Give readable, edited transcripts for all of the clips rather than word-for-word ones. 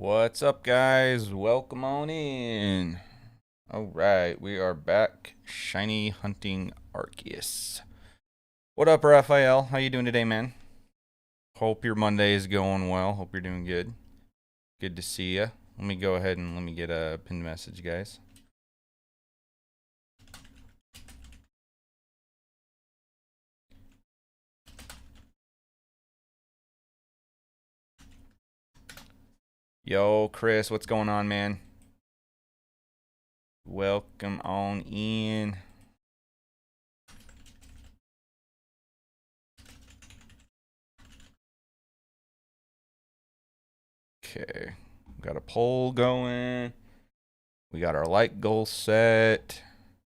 What's up, guys? Welcome on in. Alright, we are back shiny hunting Arceus. What up, Raphael? How you doing today, man? Hope your Monday is going well. Hope you're doing good. Good to see ya. Let me go ahead and let me get a pinned message, guys. Yo, Chris, what's going on, man? Welcome on in. Okay, got a poll going. We got our like goal set.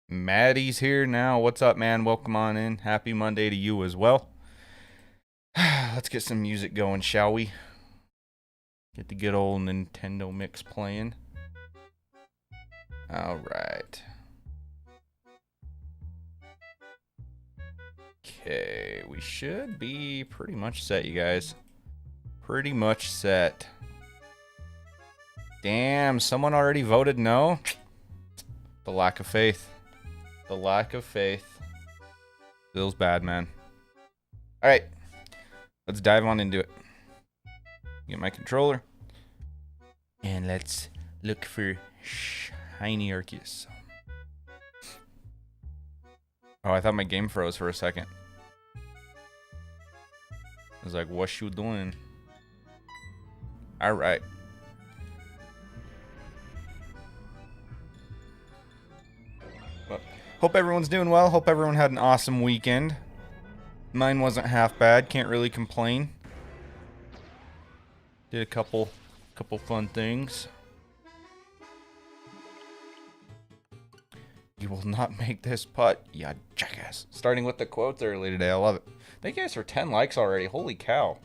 Maddie's here now. What's up, man? Welcome on in. Happy Monday to you as well. Let's get some music going, shall we? Get the good old Nintendo mix playing. Alright. Okay, we should be pretty much set, you guys. Pretty much set. Damn, someone already voted no? The lack of faith. The lack of faith. Feels bad, man. Alright. Let's dive on into it. Get my controller. And let's look for shiny Arceus. Oh, I thought my game froze for a second. I was like, what you doing? Alright. Well, hope everyone's doing well. Hope everyone had an awesome weekend. Mine wasn't half bad. Can't really complain. Did a couple fun things. You will not make this putt, ya jackass. Starting with the quotes early today. I love it. Thank you guys for 10 likes already. Holy cow.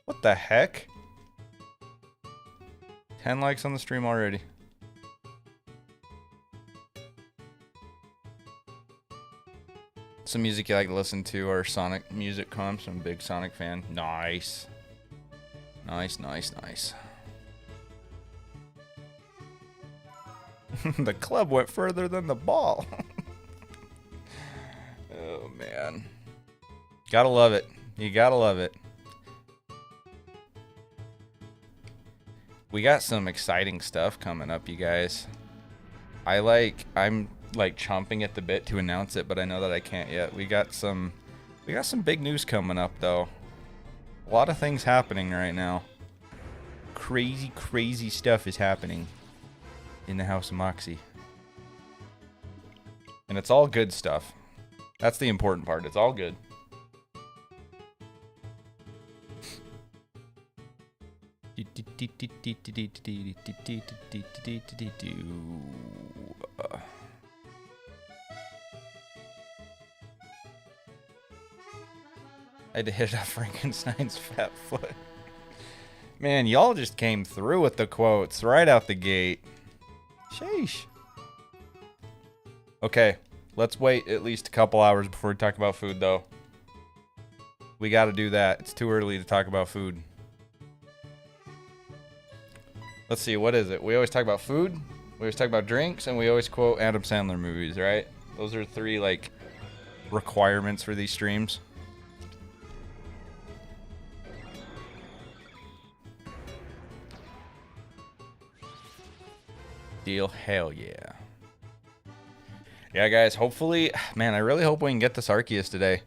What the heck? 10 likes on the stream already. Some music you like to listen to are Sonic music comps. I'm a big Sonic fan. Nice. Nice, nice, nice. The club went further than the ball. Oh, man. Gotta love it. You gotta love it. We got some exciting stuff coming up, you guys. I'm like chomping at the bit to announce it, but I know that I can't yet. We got some big news coming up, though. A lot of things happening right now. Crazy, crazy stuff is happening in the House of Moxie. And it's all good stuff. That's the important part. It's all good. I had to hit off Frankenstein's fat foot. Man, y'all just came through with the quotes right out the gate. Sheesh. Okay, let's wait at least a couple hours before we talk about food, though. We got to do that. It's too early to talk about food. Let's see, what is it? We always talk about food, we always talk about drinks, and we always quote Adam Sandler movies, right? Those are 3, like, requirements for these streams. Deal, hell yeah. Yeah, guys, hopefully, man, I really hope we can get this Arceus today.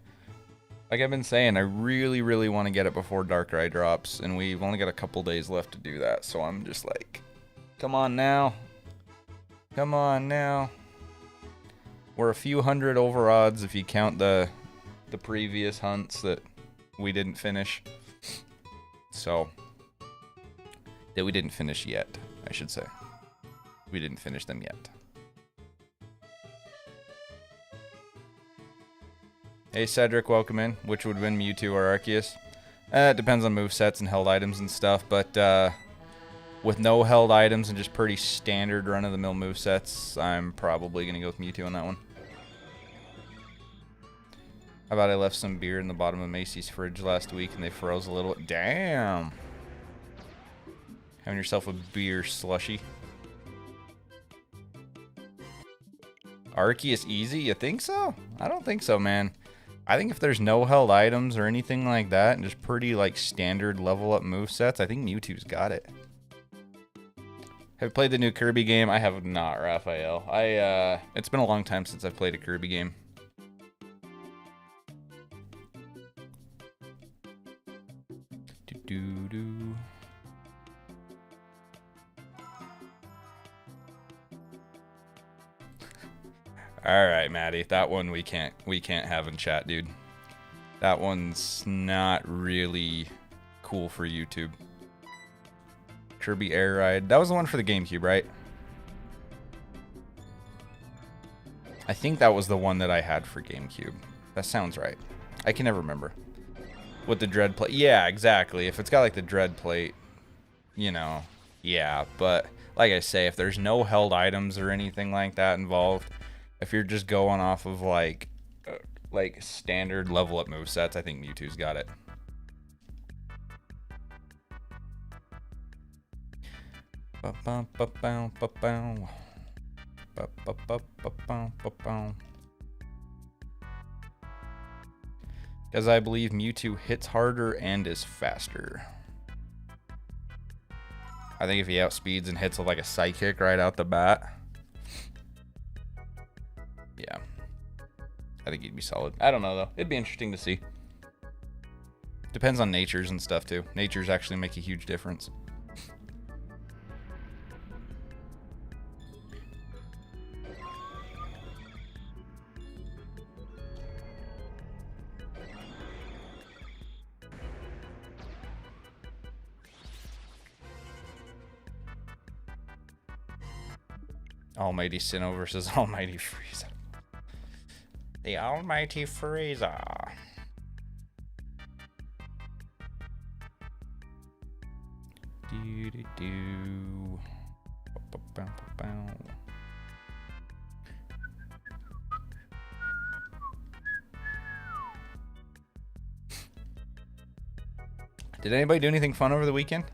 Like I've been saying, I really, really want to get it before Darkrai drops, and we've only got a couple days left to do that, so I'm just like, come on now. Come on now. We're a few hundred over odds if you count the previous hunts that we didn't finish. So, that we didn't finish yet, I should say. We didn't finish them yet. Hey Cedric, welcome in. Which would win, Mewtwo or Arceus? It depends on movesets and held items and stuff, but with no held items and just pretty standard run-of-the-mill movesets, I'm probably going to go with Mewtwo on that one. How about I left some beer in the bottom of Macy's fridge last week and they froze a little? Damn! Having yourself a beer slushy. Arceus easy? You think so? I don't think so, man. I think if there's no held items or anything like that, and just pretty like standard level up movesets, I think Mewtwo's got it. Have you played the new Kirby game? I have not, Raphael. It's been a long time since I've played a Kirby game. Do-do-do. All right, Maddie, that one we can't have in chat, dude. That one's not really cool for YouTube. Kirby Air Ride. That was the one for the GameCube, right? I think that was the one that I had for GameCube. That sounds right. I can never remember. With the dread plate. Yeah, exactly. If it's got like the dread plate, you know, yeah. But like I say, if there's no held items or anything like that involved, if you're just going off of like standard level up movesets, I think Mewtwo's got it. Because I believe Mewtwo hits harder and is faster. I think if he outspeeds and hits with like a psychic right out the bat, yeah, I think he'd be solid. I don't know, though. It'd be interesting to see. Depends on natures and stuff, too. Natures actually make a huge difference. Almighty Sinnoh versus Almighty Frieza. The Almighty Frieza. Do-do-do. Ba-ba-bow. Did anybody do anything fun over the weekend?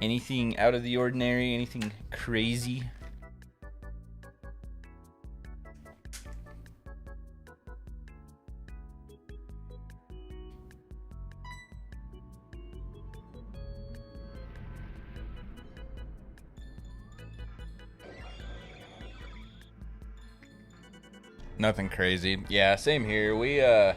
Anything out of the ordinary? Anything crazy? Nothing crazy. Yeah, same here.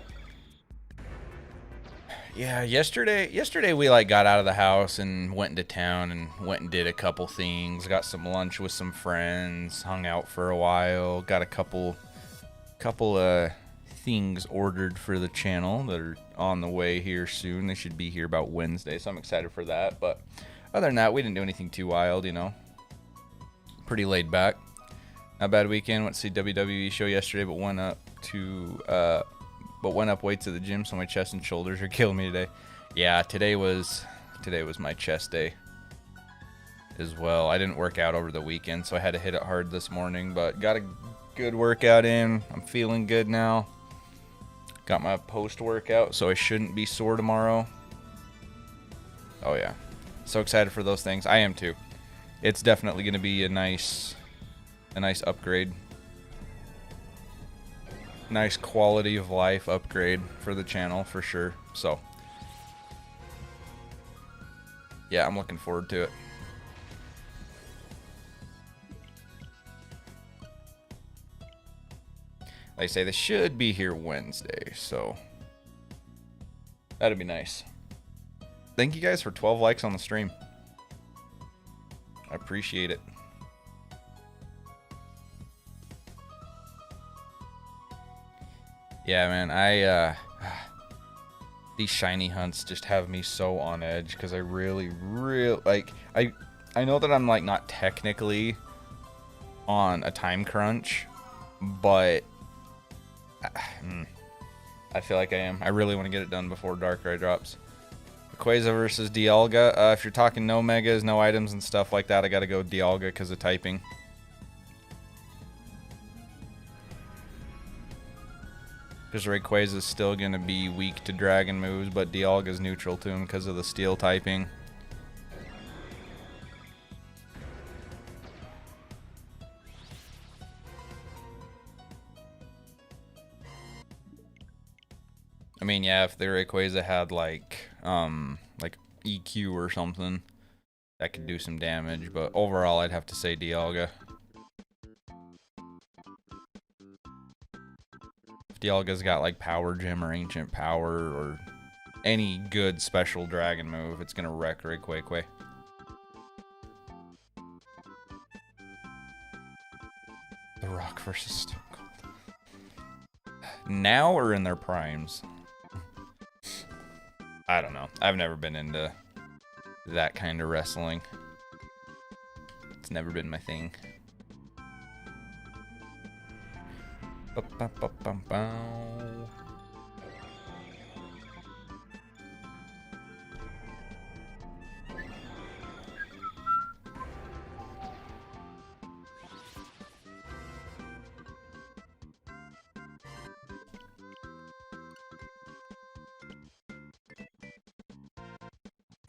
Yeah, yesterday we like got out of the house and went into town and went and did a couple things. Got some lunch with some friends, hung out for a while, got a couple things ordered for the channel that are on the way here soon. They should be here about Wednesday, so I'm excited for that. But other than that, we didn't do anything too wild, you know. Pretty laid back. Not a bad weekend. Went to see WWE show yesterday, but went up weights at the gym, so my chest and shoulders are killing me today. Yeah, today was my chest day. as well. I didn't work out over the weekend, so I had to hit it hard this morning, but got a good workout in. I'm feeling good now. Got my post-workout, so I shouldn't be sore tomorrow. Oh yeah. So excited for those things. I am too. It's definitely going to be a nice upgrade. Nice quality of life upgrade for the channel for sure. So yeah, I'm looking forward to it. Like I say, they should be here Wednesday, so that'd be nice. Thank you guys for 12 likes on the stream. I appreciate it. Yeah, man, these shiny hunts just have me so on edge because I really like I know that I'm like not technically on a time crunch, but I feel like I am. I really want to get it done before Darkrai drops. Quasar versus Dialga. If you're talking no megas, no items and stuff like that, I gotta go Dialga because of typing. Because Rayquaza is still going to be weak to dragon moves, but Dialga is neutral to him because of the steel typing. I mean, yeah, if the Rayquaza had like EQ or something, that could do some damage, but overall I'd have to say Dialga. Dialga's got like Power Gem or Ancient Power or any good special dragon move, it's gonna wreck Rayquaza. The Rock versus Stone Cold. Now or in their primes? I don't know. I've never been into that kind of wrestling. It's never been my thing.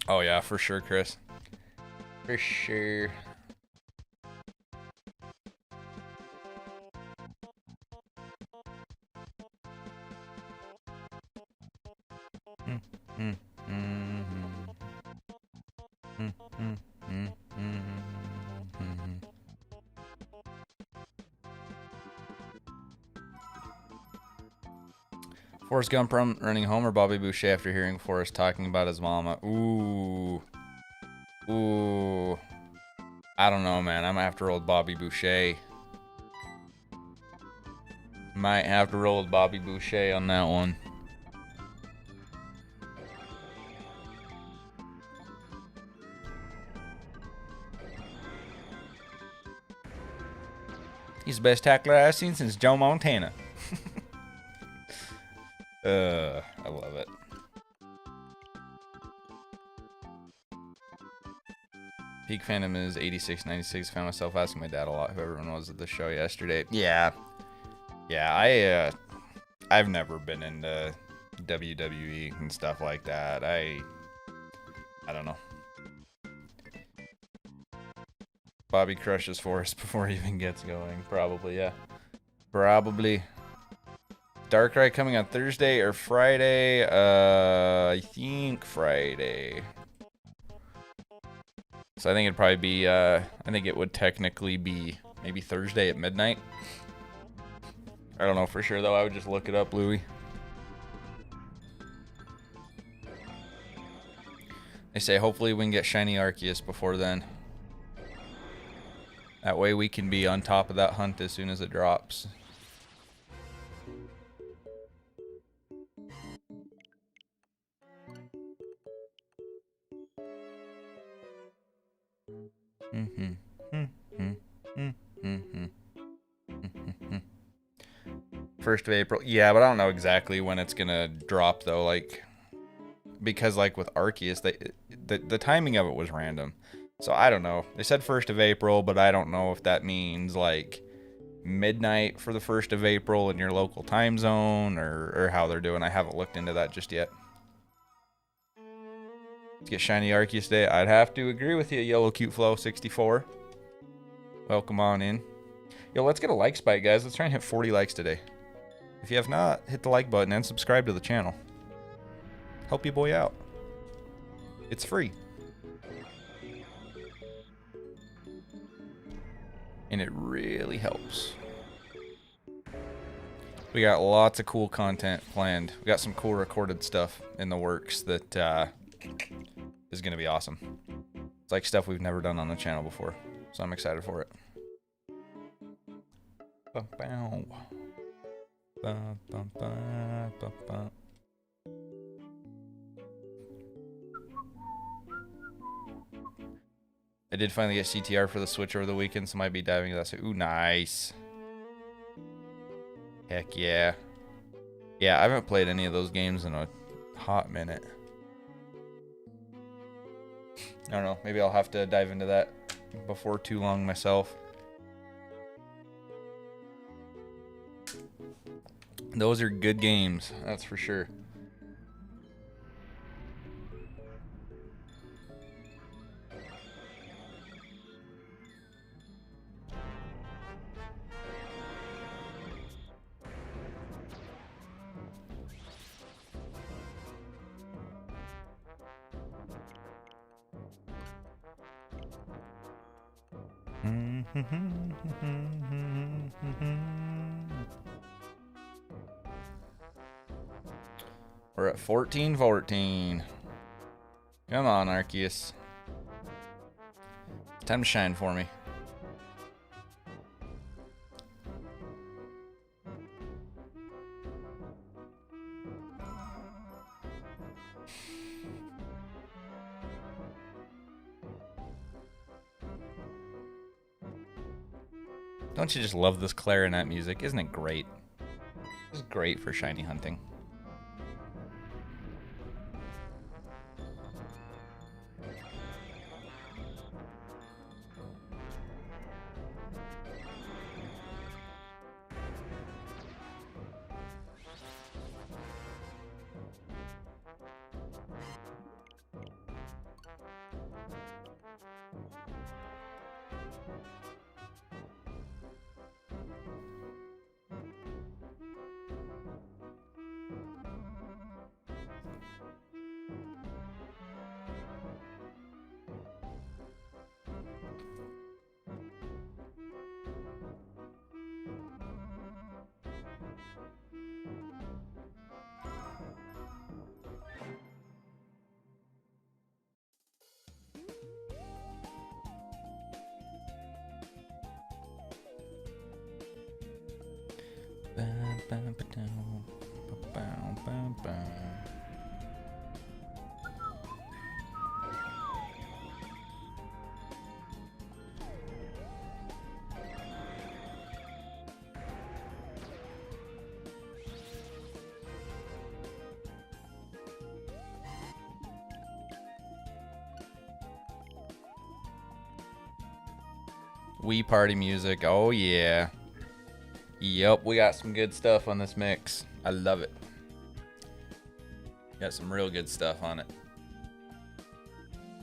Oh yeah, for sure, Chris. For sure. Forrest Gump running home or Bobby Boucher after hearing Forrest talking about his mama? Ooh. Ooh. I don't know, man. I might have to roll with Bobby Boucher. Might have to roll with Bobby Boucher on that one. He's the best tackler I've seen since Joe Montana. I love it. Peak fandom is 86, 96. Found myself asking my dad a lot who everyone was at the show yesterday. Yeah. Yeah, I've never been into WWE and stuff like that. I don't know. Bobby crushes Forrest before he even gets going. Probably, yeah. Probably. Darkrai coming on Thursday or Friday? I think Friday. So I think it'd probably be, I think it would technically be maybe Thursday at midnight. I don't know for sure though, I would just look it up, Louie. They say hopefully we can get shiny Arceus before then. That way we can be on top of that hunt as soon as it drops. First of April. Yeah, but I don't know exactly when it's gonna drop though, like because like with Arceus, the timing of it was random. So I don't know. They said 1st of April, but I don't know if that means like midnight for the 1st of April in your local time zone or how they're doing. I haven't looked into that just yet. Let's get shiny Arceus Day. I'd have to agree with you, Yellow Cute Flow 64. Welcome on in. Yo, let's get a like spike, guys. Let's try and hit 40 likes today. If you have not, hit the like button and subscribe to the channel. Help your boy out. It's free. And it really helps. We got lots of cool content planned. We got some cool recorded stuff in the works that is going to be awesome. It's like stuff we've never done on the channel before. So I'm excited for it. I did finally get CTR for the Switch over the weekend, so I might be diving into that. So, ooh, nice. Heck yeah. Yeah, I haven't played any of those games in a hot minute. I don't know. Maybe I'll have to dive into that before too long myself. Those are good games, that's for sure. We're at 14-14. Come on, Arceus. Time to shine for me. Don't you just love this clarinet music? Isn't it great? This is great for shiny hunting. Wii party music. Oh yeah. Yep, we got some good stuff on this mix. I love it. Got some real good stuff on it.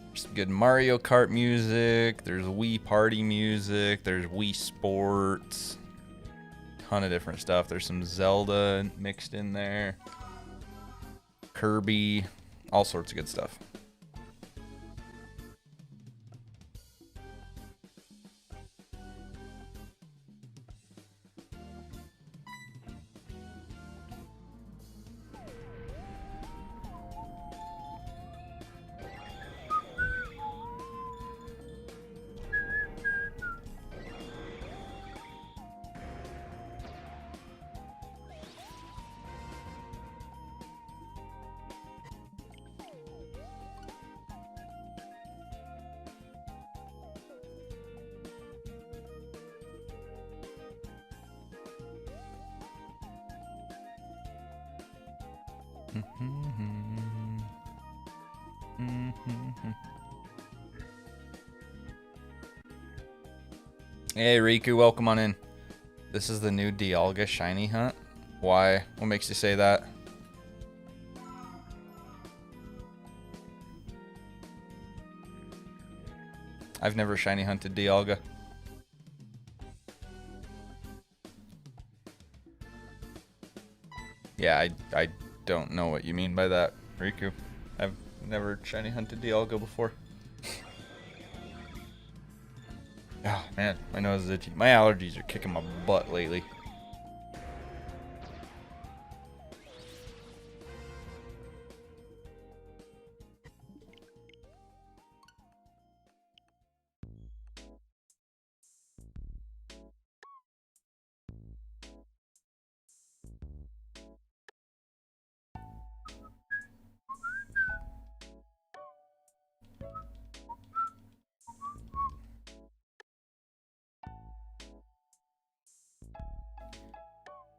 There's some good Mario Kart music. There's Wii party music. There's Wii Sports. Ton of different stuff. There's some Zelda mixed in there. Kirby. All sorts of good stuff. Hey Riku, welcome on in. This is the new Dialga shiny hunt. Why? What makes you say that? I've never shiny hunted Dialga. Yeah, I don't know what you mean by that, Riku. I've never shiny hunted Dialga before. Oh man, my nose is itchy. My allergies are kicking my butt lately.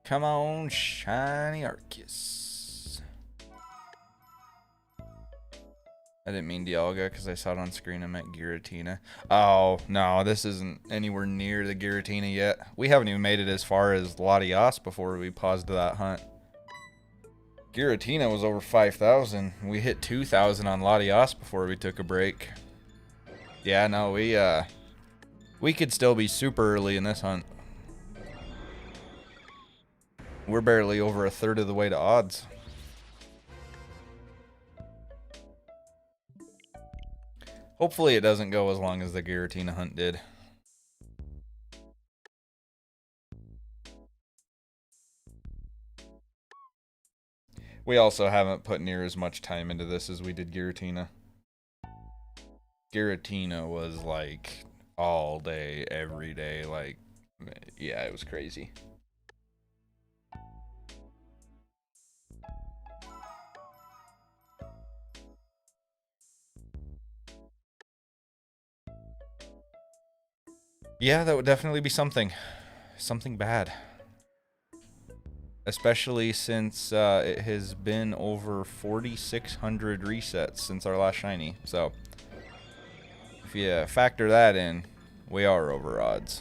Come on, shiny Arceus. I didn't mean Dialga because I saw it on screen. I meant Giratina. Oh, no, this isn't anywhere near the Giratina yet. We haven't even made it as far as Latias before we paused that hunt. Giratina was over 5,000. We hit 2,000 on Latias before we took a break. Yeah, no, we could still be super early in this hunt. We're barely over a third of the way to odds. Hopefully it doesn't go as long as the Giratina hunt did. We also haven't put near as much time into this as we did Giratina. Giratina was like all day, every day. Like, yeah, it was crazy. Yeah, that would definitely be something. Something bad. Especially since it has been over 4,600 resets since our last shiny. So, if you factor that in, we are over odds.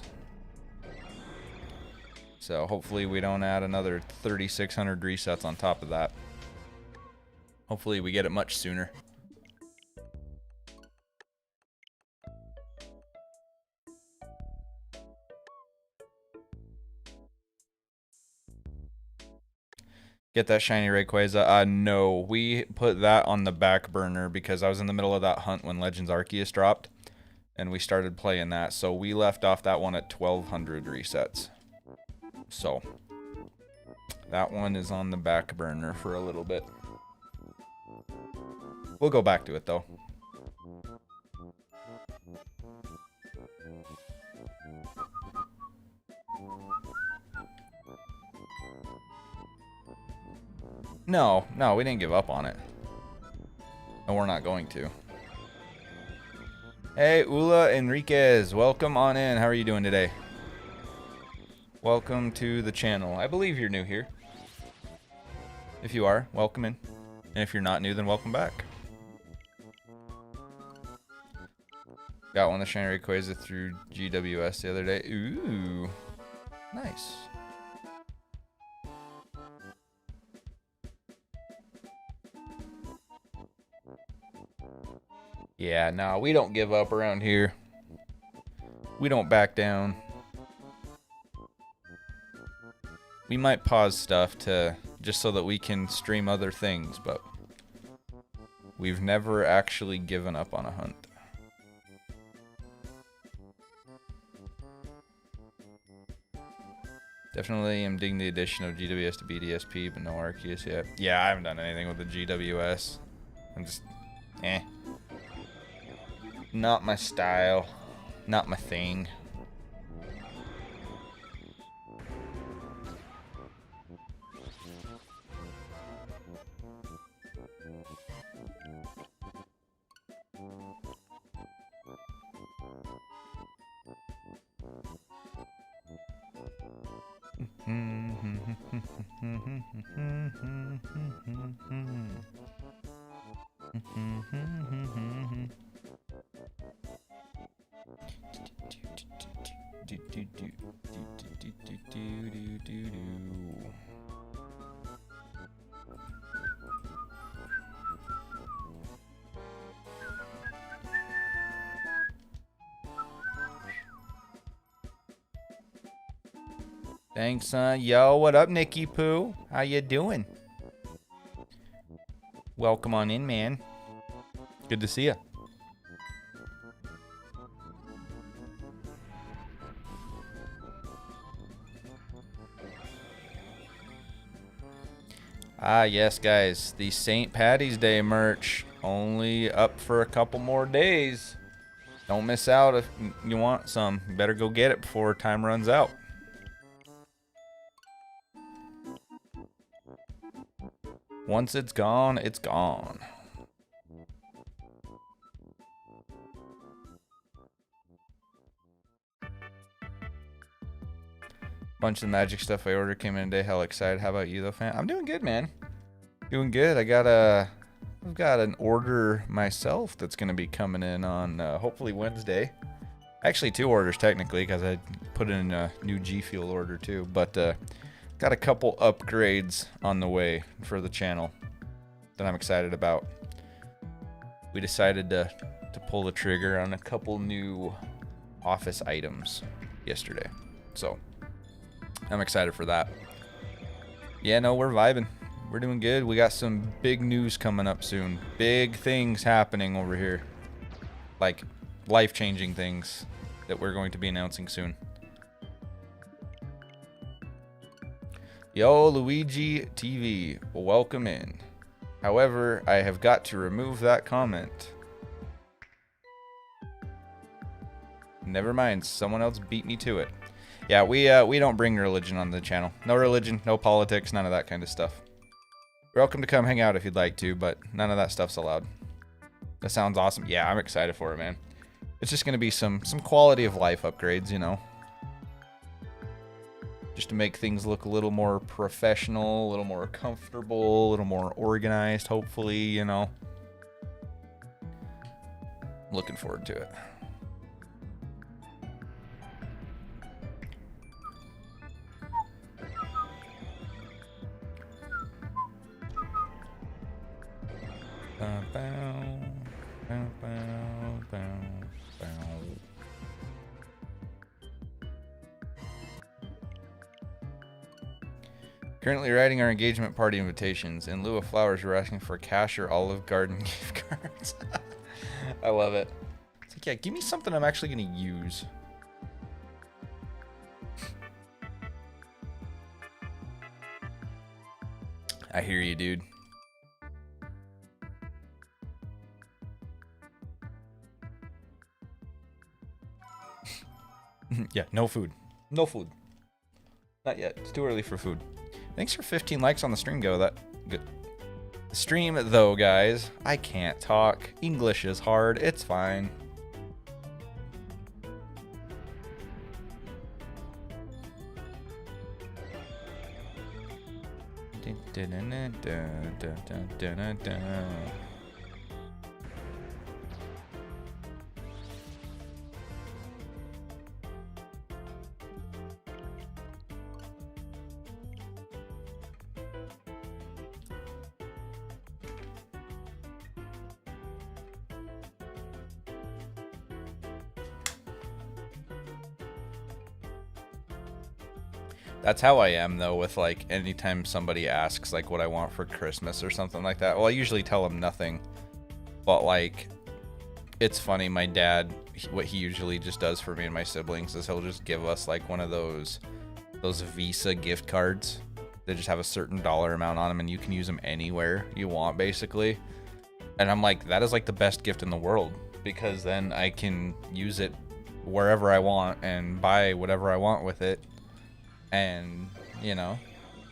So, hopefully we don't add another 3,600 resets on top of that. Hopefully we get it much sooner. Get that shiny Rayquaza. No, we put that on the back burner because I was in the middle of that hunt when Legends Arceus dropped, and we started playing that. So we left off that one at 1,200 resets. So that one is on the back burner for a little bit. We'll go back to it though. No, we didn't give up on it. And we're not going to. Hey, Ula Enriquez, welcome on in. How are you doing today? Welcome to the channel. I believe you're new here. If you are, welcome in. And if you're not new, then welcome back. Got one of the shiny Rayquaza through GWS the other day. Ooh, nice. Yeah, no, we don't give up around here. We don't back down. We might pause stuff to just so that we can stream other things, but we've never actually given up on a hunt. Definitely am digging the addition of GWS to BDSP, but no Arceus yet. Yeah, I haven't done anything with the GWS. I'm just, not my style. Not my thing. Thanks, son. Yo, what up, Nicky Poo? How you doing? Welcome on in, man. Good to see you. Ah, yes, guys. The St. Patty's Day merch only up for a couple more days. Don't miss out if you want some. You better go get it before time runs out. Once it's gone, it's gone. Bunch of magic stuff I ordered came in today. Hell excited. How about you though, fam? I'm doing good, man. Doing good. I've got an order myself that's gonna be coming in on hopefully Wednesday. Actually, 2 orders technically, because I put in a new G Fuel order too. But got a couple upgrades on the way for the channel that I'm excited about. We decided to pull the trigger on a couple new office items yesterday, so I'm excited for that. Yeah, no, we're vibing. We're doing good. We got some big news coming up soon. Big things happening over here. Like life-changing things that we're going to be announcing soon. Yo, Luigi TV, welcome in. However, I have got to remove that comment. Never mind, someone else beat me to it. Yeah, we don't bring religion on the channel. No religion, no politics, none of that kind of stuff. You're welcome to come hang out if you'd like to, but none of that stuff's allowed. That sounds awesome. Yeah, I'm excited for it, man. It's just gonna be some quality of life upgrades, you know. Just to make things look a little more professional, a little more comfortable, a little more organized, hopefully, you know. Looking forward to it. Currently writing our engagement party invitations. In lieu of flowers, we're asking for cash or Olive Garden gift cards. I love it. It's like, yeah, give me something I'm actually going to use. I hear you, dude. Yeah, no food. No food. Not yet. It's too early for food. Thanks for 15 likes on the stream, go. That good. Stream though, guys. I can't talk. English is hard. It's fine. That's how I am though with like anytime somebody asks like what I want for Christmas or something like that. Well, I usually tell them nothing. But like it's funny, my dad, what he usually just does for me and my siblings is he'll just give us like one of those Visa gift cards. They just have a certain dollar amount on them and you can use them anywhere you want basically. And I'm like, that is like the best gift in the world because then I can use it wherever I want and buy whatever I want with it. And, you know,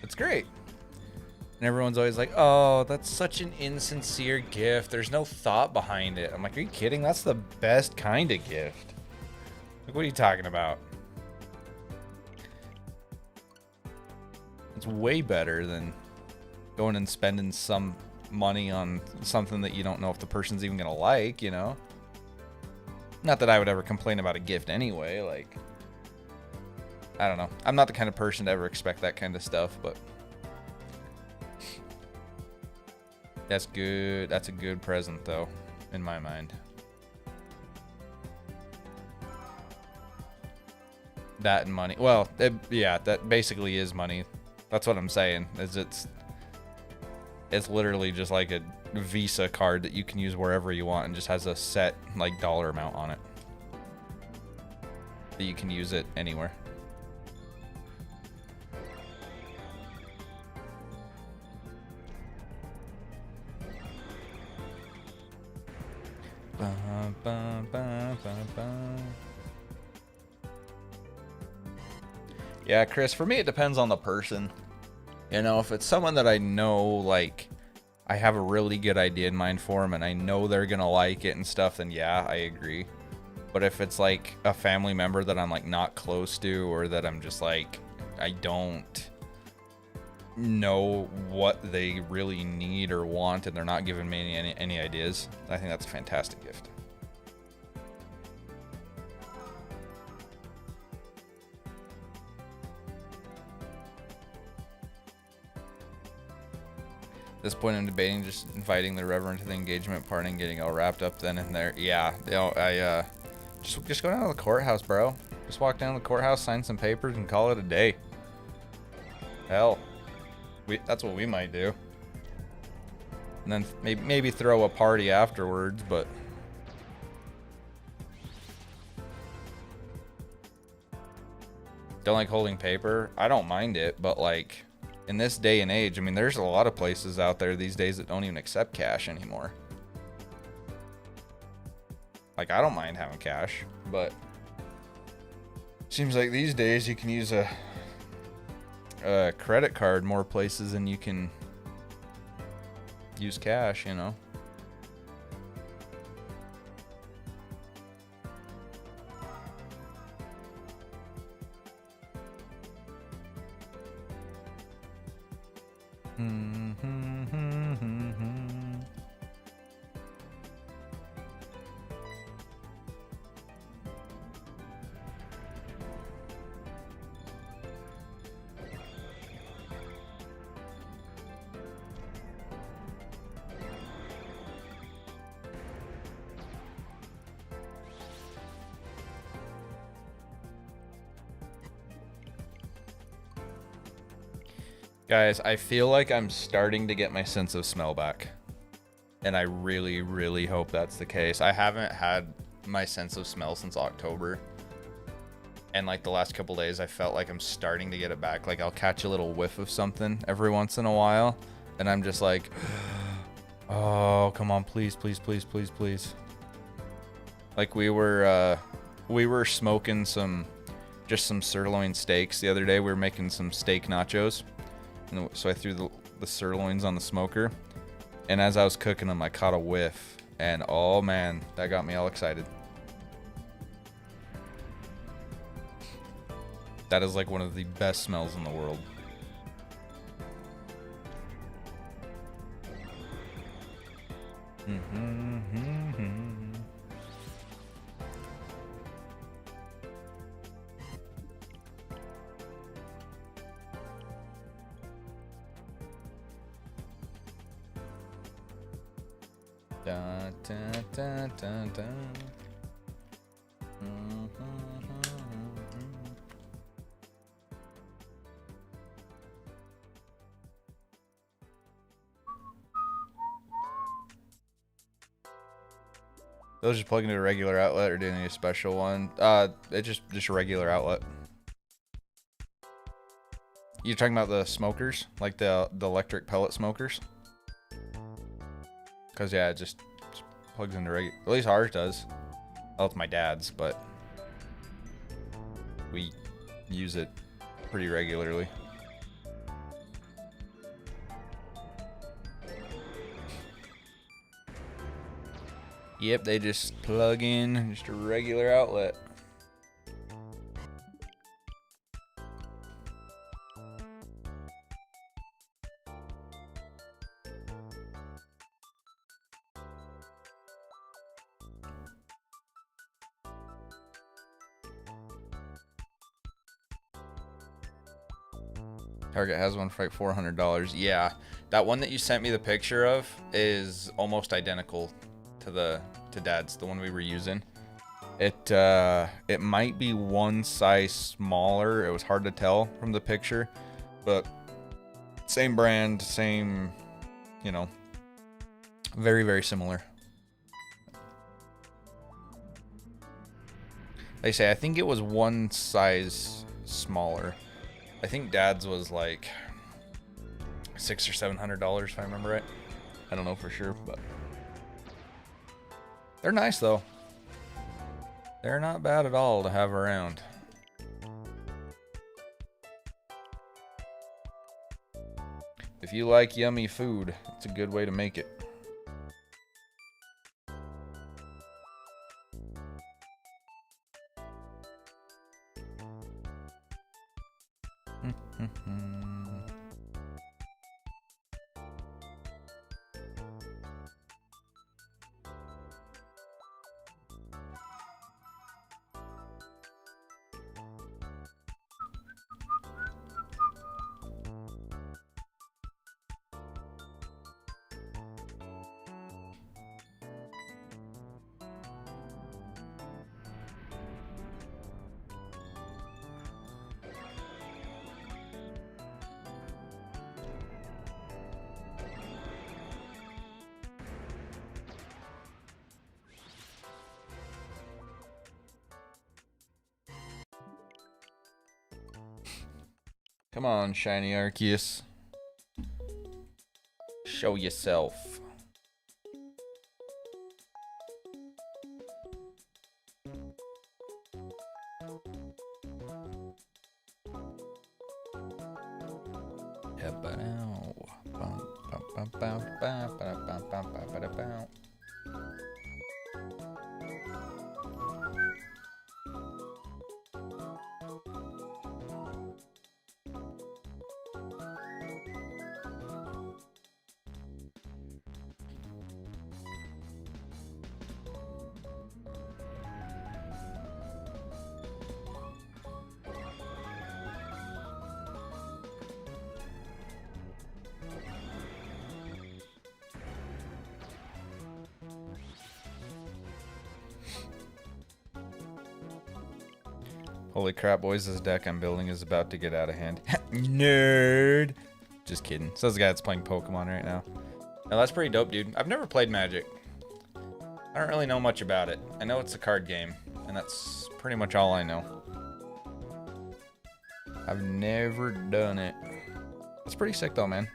it's great. And everyone's always like, oh, that's such an insincere gift. There's no thought behind it. I'm like, are you kidding? That's the best kind of gift. Like, what are you talking about? It's way better than going and spending some money on something that you don't know if the person's even going to like, you know? Not that I would ever complain about a gift anyway, like... I don't know. I'm not the kind of person to ever expect that kind of stuff, but that's good. That's a good present, though, in my mind. That and money. Well, yeah, that basically is money. That's what I'm saying. Is it's literally just like a Visa card that you can use wherever you want and just has a set like dollar amount on it. That you can use it anywhere. Yeah, Chris, for me it depends on the person. You know, if it's someone that I know, like, I have a really good idea in mind for them and I know they're gonna like it and stuff, then yeah, I agree. But if it's like a family member that I'm like not close to, or that I'm just like, I don't know what they really need or want and they're not giving me any ideas, I think that's a fantastic gift. At this point, I'm debating just inviting the Reverend to the engagement party and getting all wrapped up then and there. Yeah, you know, I just go down to the courthouse, bro. Just walk down to the courthouse, sign some papers, and call it a day. Hell, that's what we might do. And then maybe throw a party afterwards, but don't like holding paper. I don't mind it, but like, in this day and age, I mean, there's a lot of places out there these days that don't even accept cash anymore. Like, I don't mind having cash, but seems like these days you can use a credit card more places than you can use cash, you know. Guys, I feel like I'm starting to get my sense of smell back. And I really, really hope that's the case. I haven't had my sense of smell since October. And like the last couple days, I felt like I'm starting to get it back. Like I'll catch a little whiff of something every once in a while. And I'm just like, oh, come on, please, please, please, please, please. Like we were smoking just some sirloin steaks the other day. We were making some steak nachos. And so I threw the sirloins on the smoker, and as I was cooking them, I caught a whiff, and oh man, that got me all excited. That is like one of the best smells in the world. Dun, dun, dun, dun, dun. Those just plug into a regular outlet or doing a special one? It's just a regular outlet. You're talking about the smokers, like the electric pellet smokers? Cause yeah, it just plugs into regular. At least ours does. Well, it's my dad's, but we use it pretty regularly. Yep, they just plug in just a regular outlet. Target has one for like $400. Yeah, that one that you sent me the picture of is almost identical to Dad's, the one we were using. It might be one size smaller. It was hard to tell from the picture, but same brand, same, you know, very, very similar. They say, I think it was one size smaller. I think Dad's was like $600 or $700 if I remember right. I don't know for sure, but they're nice though. They're not bad at all to have around. If you like yummy food, it's a good way to make it. Come on, shiny Arceus. Show yourself. Holy crap, boys, this deck I'm building is about to get out of hand. Nerd! Just kidding. Says the guy that's playing Pokemon right now. Now, that's pretty dope, dude. I've never played Magic. I don't really know much about it. I know it's a card game, and that's pretty much all I know. I've never done it. It's pretty sick, though, man.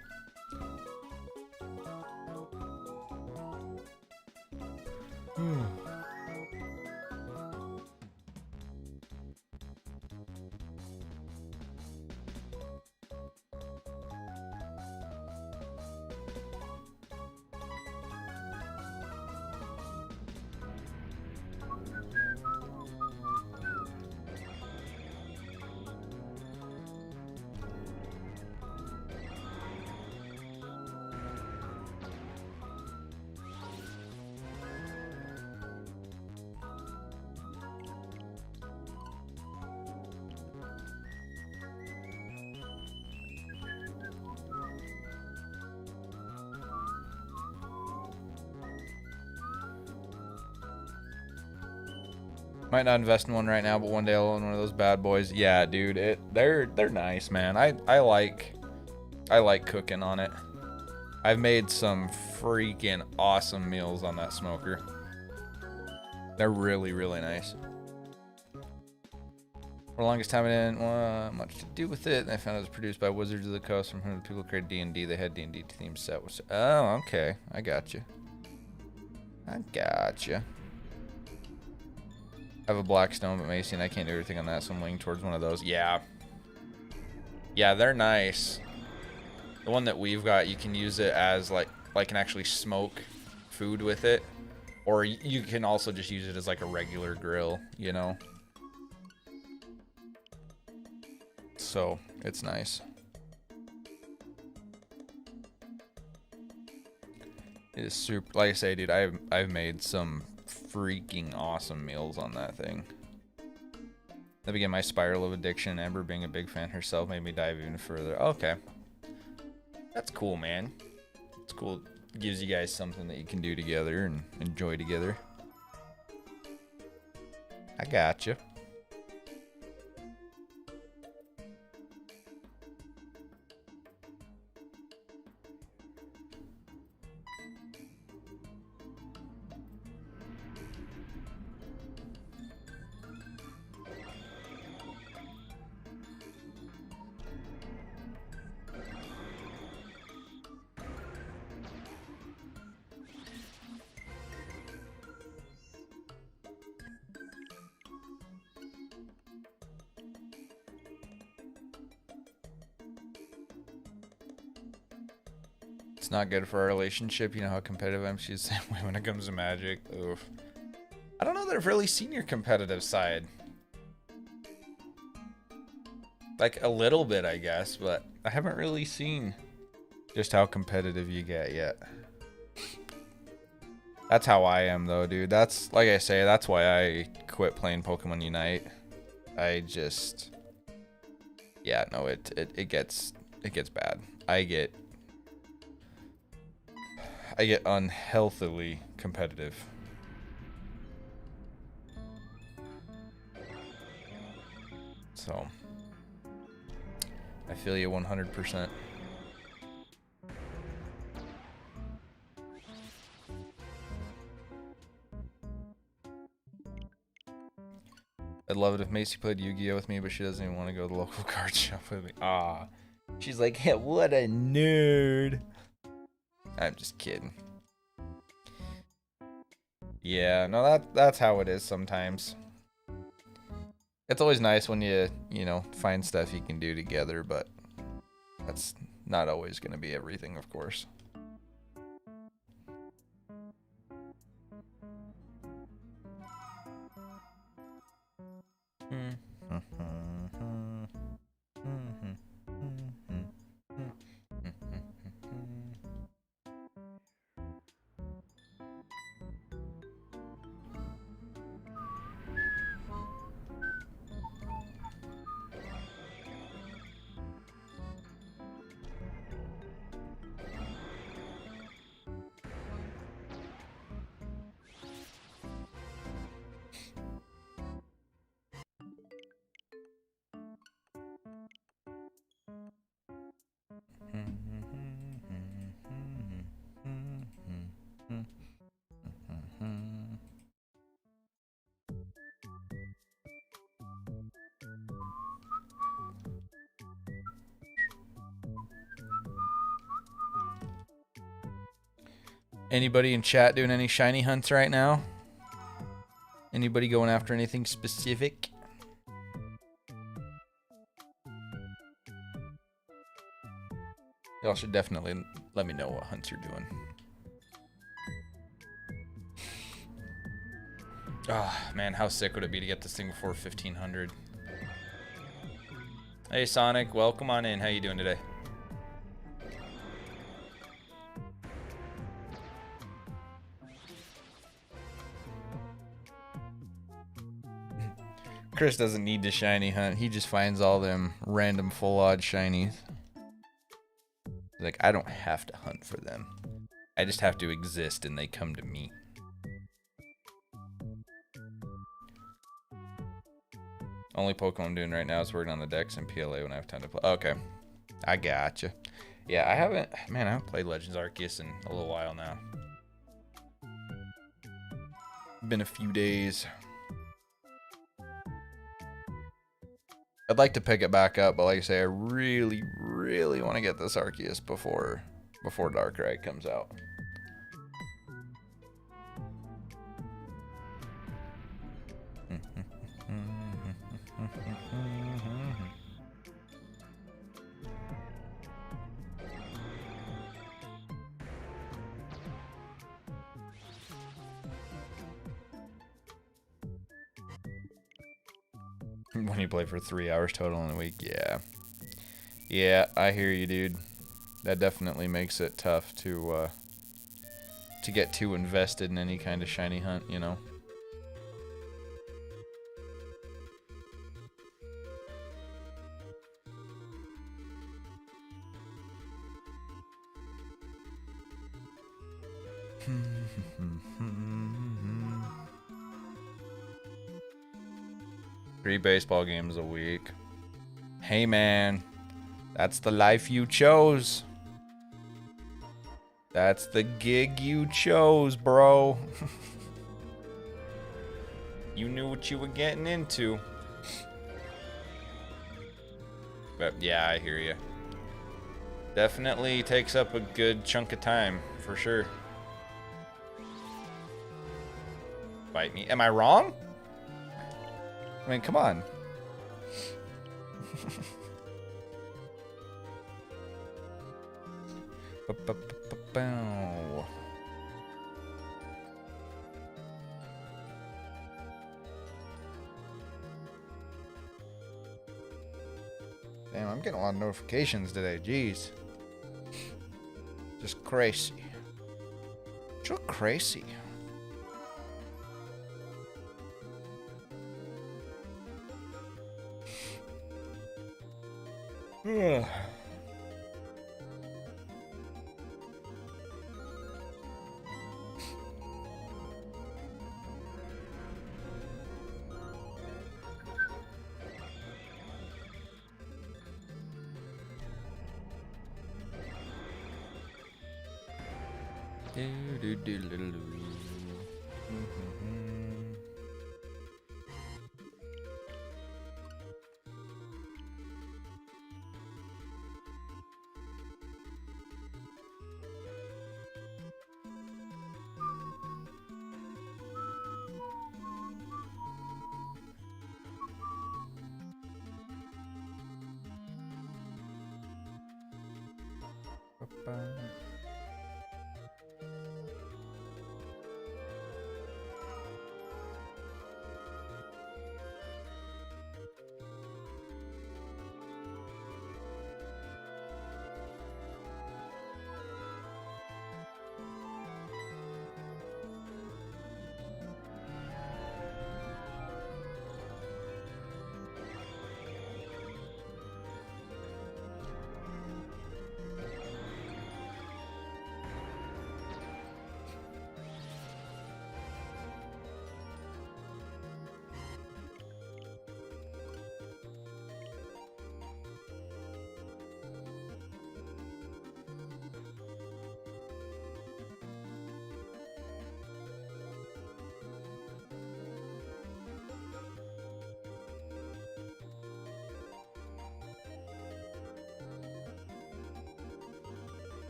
Might not invest in one right now, but one day I'll own one of those bad boys. Yeah, dude, they're nice, man. I like cooking on it. I've made some freaking awesome meals on that smoker. They're really, really nice. For the longest time, I didn't want much to do with it. And I found it was produced by Wizards of the Coast, from whom the people created D&D. They had D&D theme set. Oh, okay. I got you. I have a black stone, but Macy, and I can't do everything on that, so I'm leaning towards one of those. Yeah. Yeah, they're nice. The one that we've got, you can use it as, like can actually smoke food with it. Or you can also just use it as, like, a regular grill, you know? So, it's nice. It is super, like I say, dude, I've made some freaking awesome meals on that thing. Then began my spiral of addiction. Amber, being a big fan herself, made me dive even further. Okay. That's cool, man. It's cool. It gives you guys something that you can do together and enjoy together. I gotcha. It's not good for our relationship. You know how competitive I'm. She's the same way when it comes to Magic. Oof. I don't know that I've really seen your competitive side. Like, a little bit, I guess, but I haven't really seen just how competitive you get yet. That's how I am, though, dude. That's, like I say, that's why I quit playing Pokemon Unite. I just... Yeah, no, it gets bad. I get unhealthily competitive. So, I feel you 100%. I'd love it if Macy played Yu-Gi-Oh with me, but she doesn't even want to go to the local card shop with me. Ah, she's like, yeah, what a nerd. I'm just kidding. Yeah, no, that's how it is sometimes. It's always nice when you know, find stuff you can do together, but that's not always going to be everything, of course. Anybody in chat doing any shiny hunts right now? Anybody going after anything specific? Y'all should definitely let me know what hunts you're doing. Ah, man, how sick would it be to get this thing before 1500? Hey, Sonic, welcome on in. How you doing today? Chris doesn't need to shiny hunt. He just finds all them random full odd shinies. Like, I don't have to hunt for them. I just have to exist and they come to me. Only Pokemon I'm doing right now is working on the decks and PLA when I have time to play. Okay. I gotcha. Yeah, I haven't played Legends Arceus in a little while now. Been a few days. I'd like to pick it back up, but like I say, I really, really want to get this Arceus before Darkrai comes out. When you play for 3 hours total in a week, yeah. Yeah, I hear you, dude. That definitely makes it tough to get too invested in any kind of shiny hunt, you know? Three baseball games a week. Hey man, that's the life you chose. That's the gig you chose, bro. You knew what you were getting into. But yeah, I hear you. Definitely takes up a good chunk of time, for sure. Bite me. Am I wrong? I mean, come on. Damn, I'm getting a lot of notifications today. Jeez. Just crazy. Just crazy.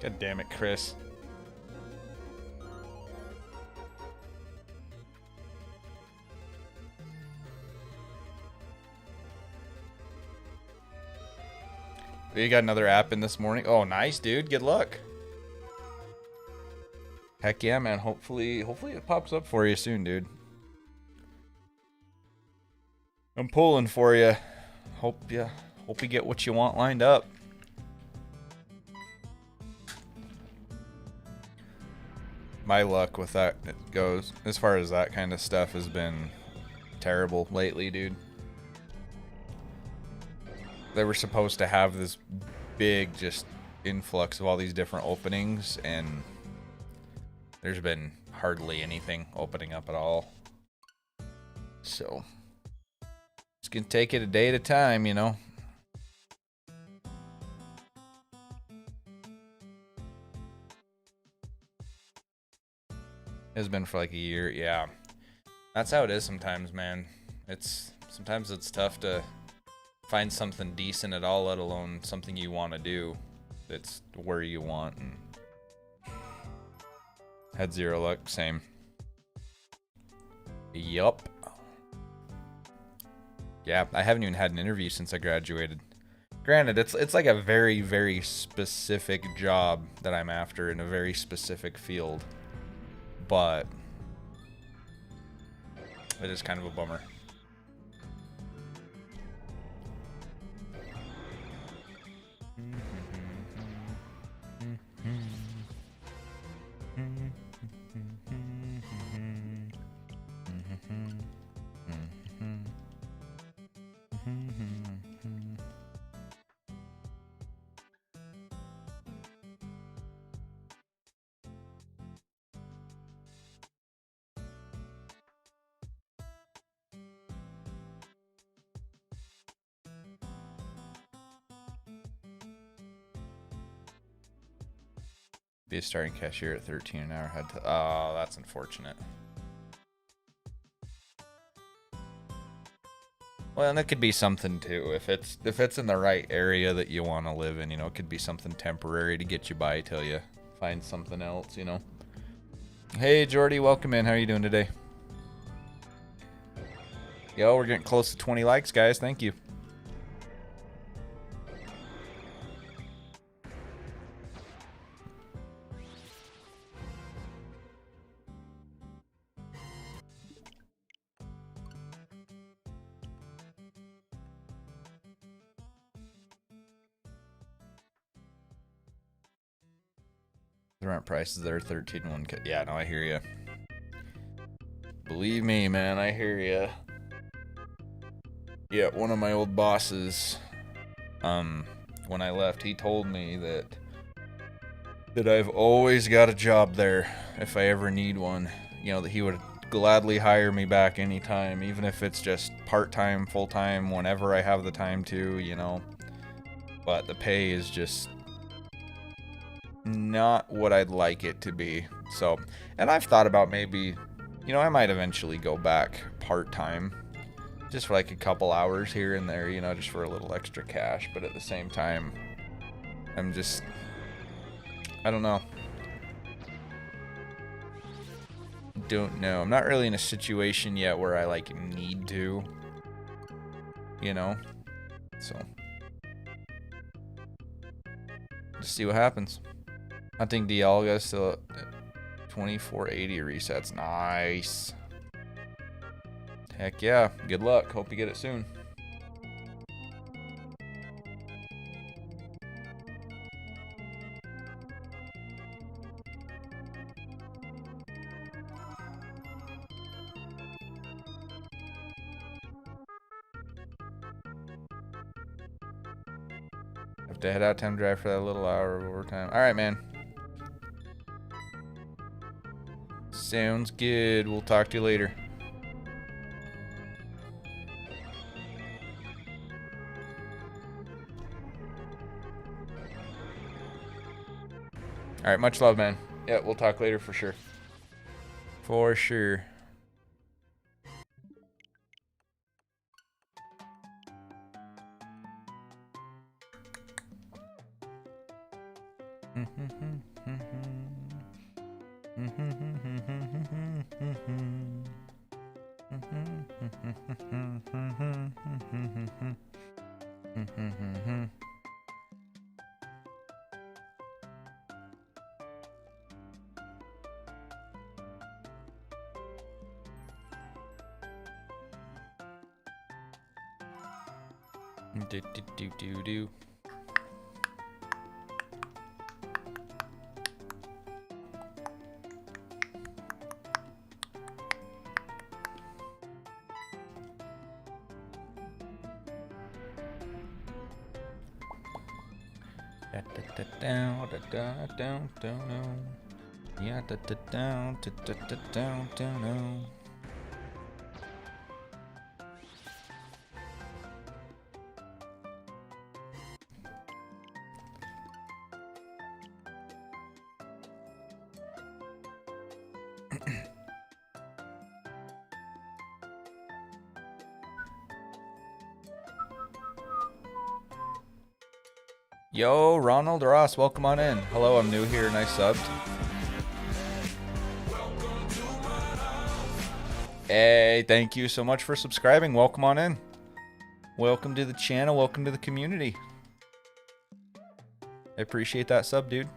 God damn it, Chris. You got another app in this morning? Oh, nice, dude. Good luck. Heck yeah, man. Hopefully it pops up for you soon, dude. I'm pulling for you. Hope you get what you want lined up. My luck with that goes, as far as that kind of stuff, has been terrible lately, dude. They were supposed to have this big just influx of all these different openings, and there's been hardly anything opening up at all. So just gonna take it a day at a time, you know. It's been for like a year. Yeah, that's how it is sometimes, man. Sometimes it's tough to find something decent at all, let alone something you want to do that's where you want. And had zero luck. Same. Yup. Yeah, I haven't even had an interview since I graduated. Granted, it's like a very, very specific job that I'm after in a very specific field. But it is kind of a bummer. Be a starting cashier at 13 an hour. Oh, that's unfortunate. Well, and it could be something too. If it's in the right area that you want to live in, you know, it could be something temporary to get you by till you find something else, you know. Hey, Jordy, welcome in. How are you doing today? Yo, we're getting close to 20 likes, guys. Thank you. The rent prices there are 13.1. Yeah, no, I hear you. Believe me, man, I hear you. Yeah, one of my old bosses, when I left, he told me that I've always got a job there if I ever need one. You know, that he would gladly hire me back anytime, even if it's just part-time, full-time, whenever I have the time to, you know. But the pay is just not what I'd like it to be. So, and I've thought about maybe, you know, I might eventually go back part-time, just for like a couple hours here and there, you know, just for a little extra cash. But at the same time, I'm just, I don't know. Don't know. I'm not really in a situation yet where I like need to, you know, so just see what happens. Hunting Dialga still at 2480 resets. Nice. Heck yeah. Good luck. Hope you get it soon. Have to head out, time drive for that little hour of overtime. All right, man. Sounds good. We'll talk to you later. All right, much love, man. Yeah, we'll talk later for sure. For sure. Do. Yeah, down. Yo, Ronald Ross, welcome on in. Hello, I'm new here and I subbed. Hey, thank you so much for subscribing. Welcome on in. Welcome to the channel. Welcome to the community. I appreciate that sub, dude.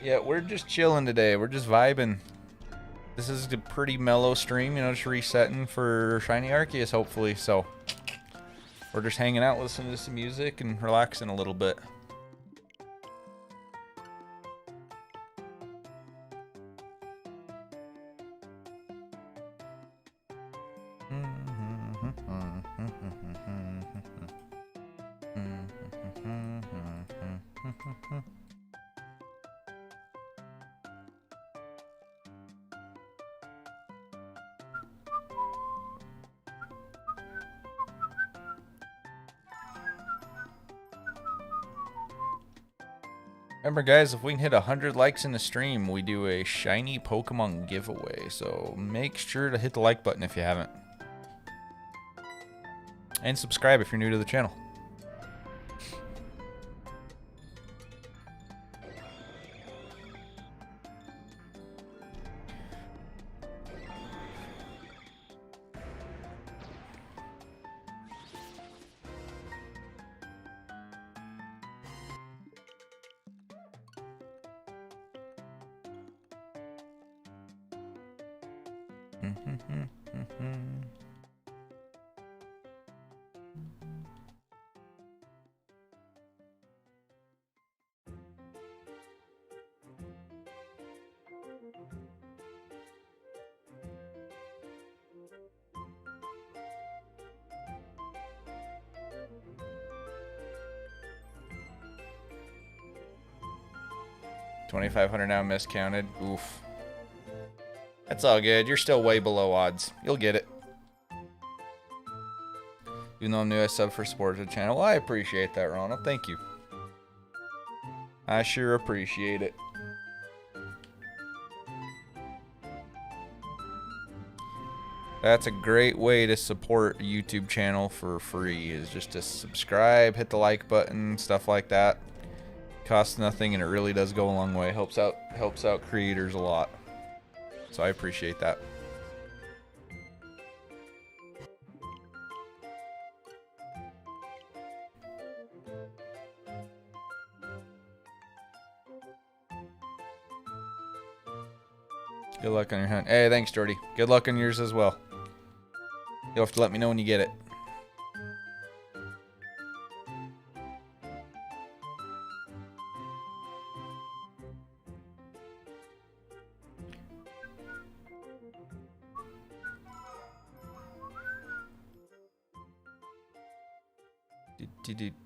Yeah, we're just chilling today. We're just vibing. This is a pretty mellow stream, you know, just resetting for Shiny Arceus, hopefully. So we're just hanging out, listening to some music and relaxing a little bit. Remember, guys, if we can hit 100 likes in the stream, we do a shiny Pokemon giveaway. So make sure to hit the like button if you haven't. And subscribe if you're new to the channel. $2,500 now miscounted. Oof. That's all good. You're still way below odds. You'll get it. Even though I'm new, I sub for support of the channel. Well, I appreciate that, Ronald. Thank you. I sure appreciate it. That's a great way to support a YouTube channel for free, is just to subscribe, hit the like button, stuff like that. Costs nothing, and it really does go a long way. Helps out creators a lot. So I appreciate that. Good luck on your hunt. Hey, thanks, Jordy. Good luck on yours as well. You'll have to let me know when you get it.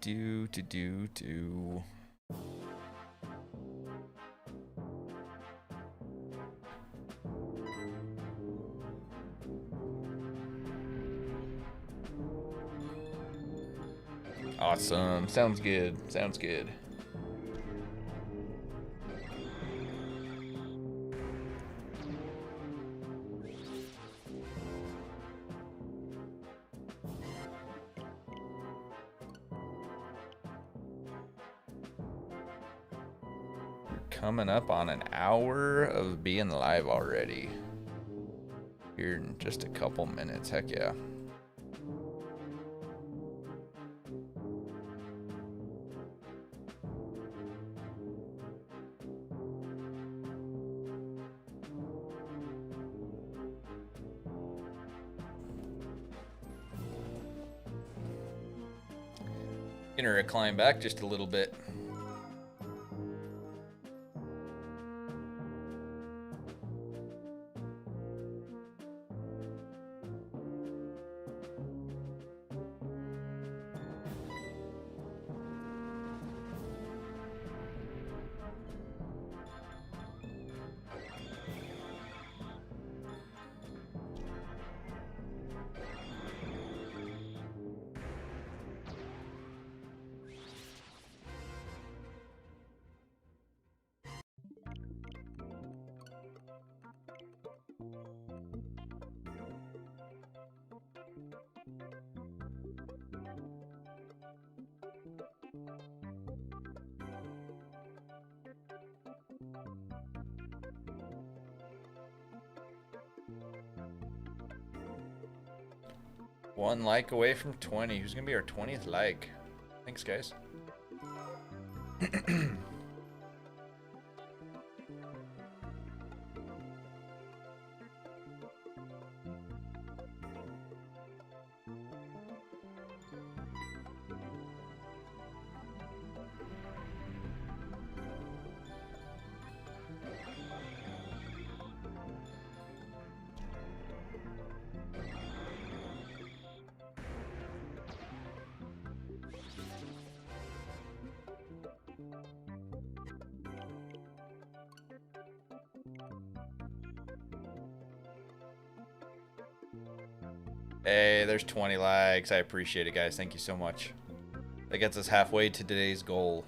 Do. Awesome. Sounds good. Sounds good. Coming up on an hour of being live already. Here in just a couple minutes. Heck yeah. Gonna recline back just a little bit. One like away from 20. Who's gonna be our 20th like? Thanks, guys. Hey, there's 20 likes. I appreciate it, guys. Thank you so much. That gets us halfway to today's goal.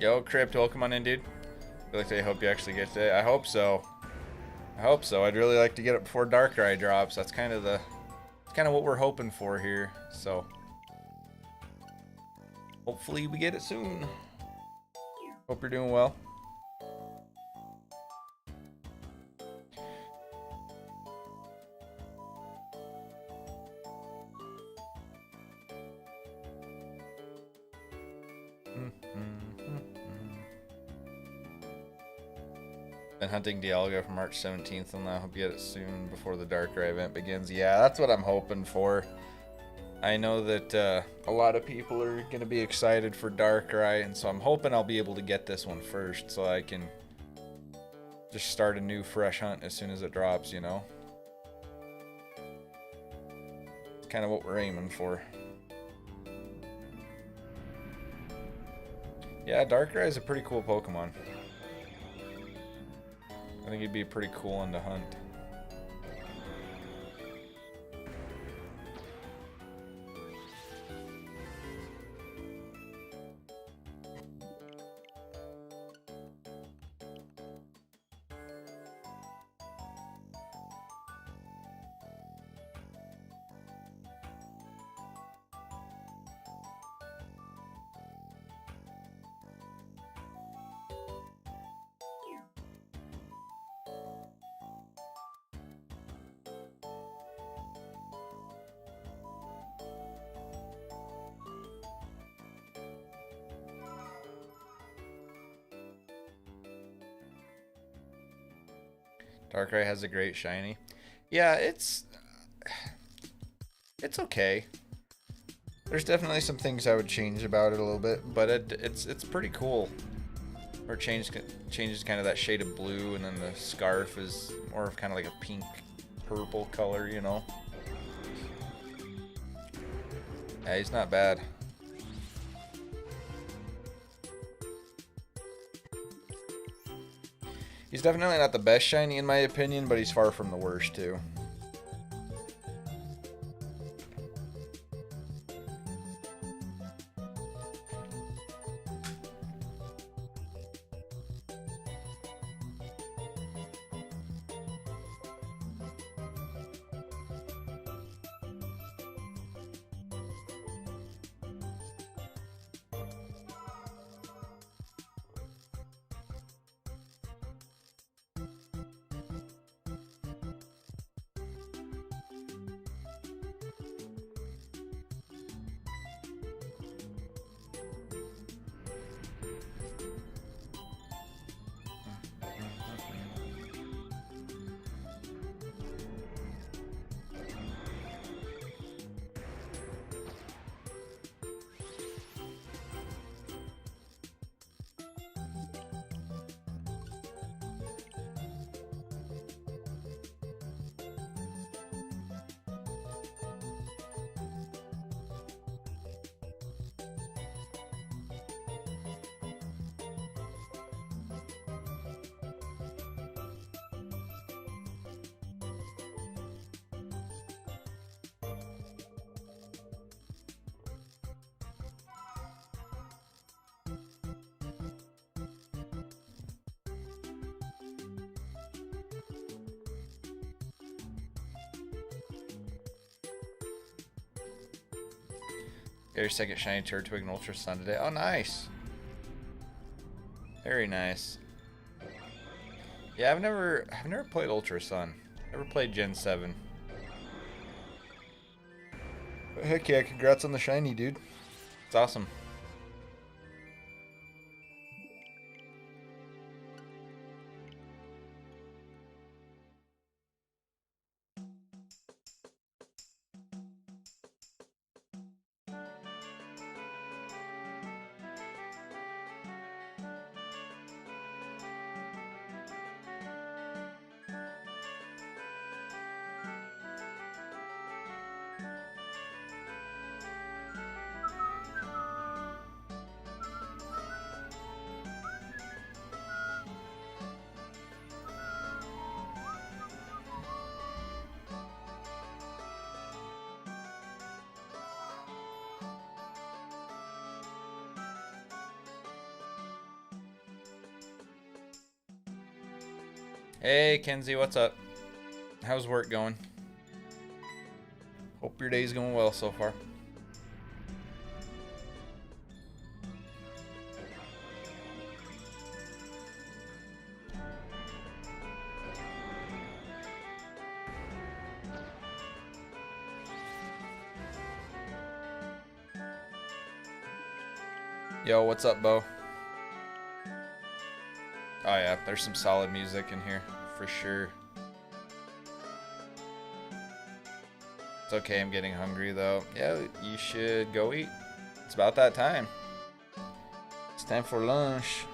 Yo, Crypt, welcome on in, dude. I hope you actually get it. I hope so. I hope so. I'd really like to get it before Darkrai drops. That's kind of what we're hoping for here. So hopefully we get it soon. Hope you're doing well. Been hunting Dialga from March 17th, and I hope you get it soon before the Darkrai event begins. Yeah, that's what I'm hoping for. I know that a lot of people are going to be excited for Darkrai, and so I'm hoping I'll be able to get this one first so I can just start a new fresh hunt as soon as it drops, you know? It's kind of what we're aiming for. Yeah, Darkrai is a pretty cool Pokemon. I think he'd be a pretty cool one to hunt. Darkrai has a great shiny. Yeah, it's okay. There's definitely some things I would change about it a little bit, but it's pretty cool. Or changes kind of that shade of blue, and then the scarf is more of kind of like a pink purple color, you know. Yeah, he's not bad. He's definitely not the best shiny in my opinion, but he's far from the worst too. Got your second shiny Turtwig and Ultra Sun today. Oh, nice. Very nice. Yeah, I've never played Ultra Sun. Never played Gen 7. But heck yeah, congrats on the shiny, dude. It's awesome. Hey, Kenzie, what's up? How's work going? Hope your day's going well so far. Yo, what's up, Bo? Oh yeah, there's some solid music in here, for sure. It's okay, I'm getting hungry though. Yeah, you should go eat. It's about that time. It's time for lunch.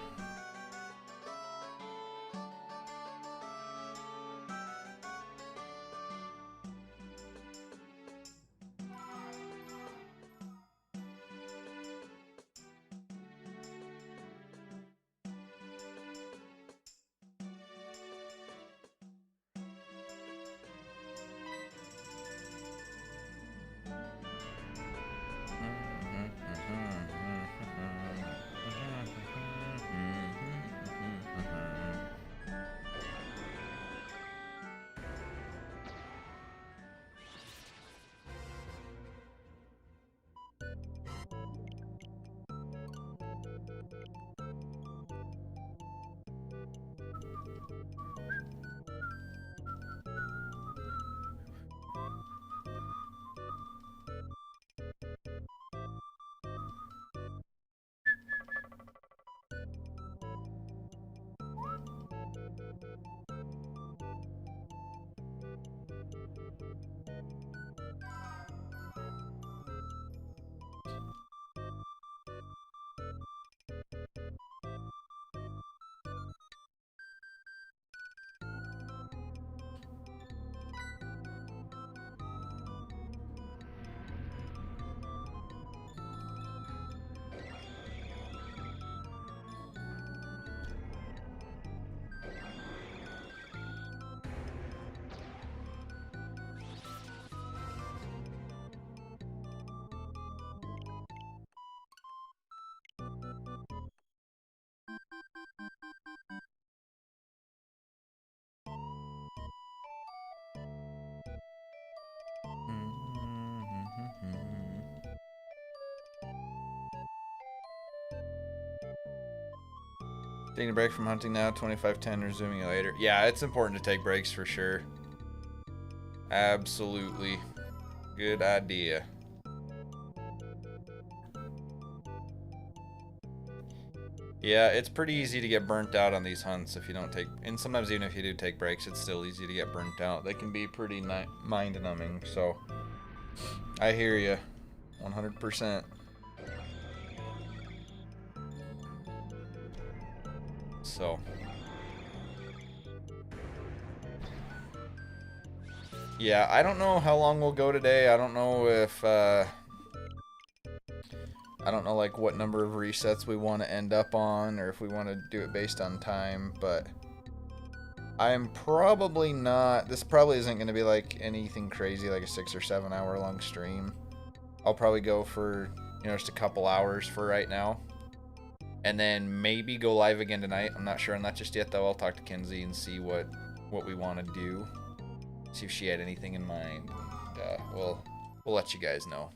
Taking a break from hunting now, 25:10, resuming later. Yeah, it's important to take breaks for sure. Absolutely. Good idea. Yeah, it's pretty easy to get burnt out on these hunts if you don't take, and sometimes even if you do take breaks, it's still easy to get burnt out. They can be pretty mind-numbing, so I hear you 100%. So yeah, I don't know how long we'll go today. I don't know if I don't know like what number of resets we want to end up on, or if we want to do it based on time, but I am probably not, this probably isn't going to be like anything crazy like a 6 or 7 hour long stream. I'll probably go for, you know, just a couple hours for right now, and then maybe go live again tonight. I'm not sure on that just yet though. I'll talk to Kenzie and see what we want to do, see if she had anything in mind, and we'll let you guys know.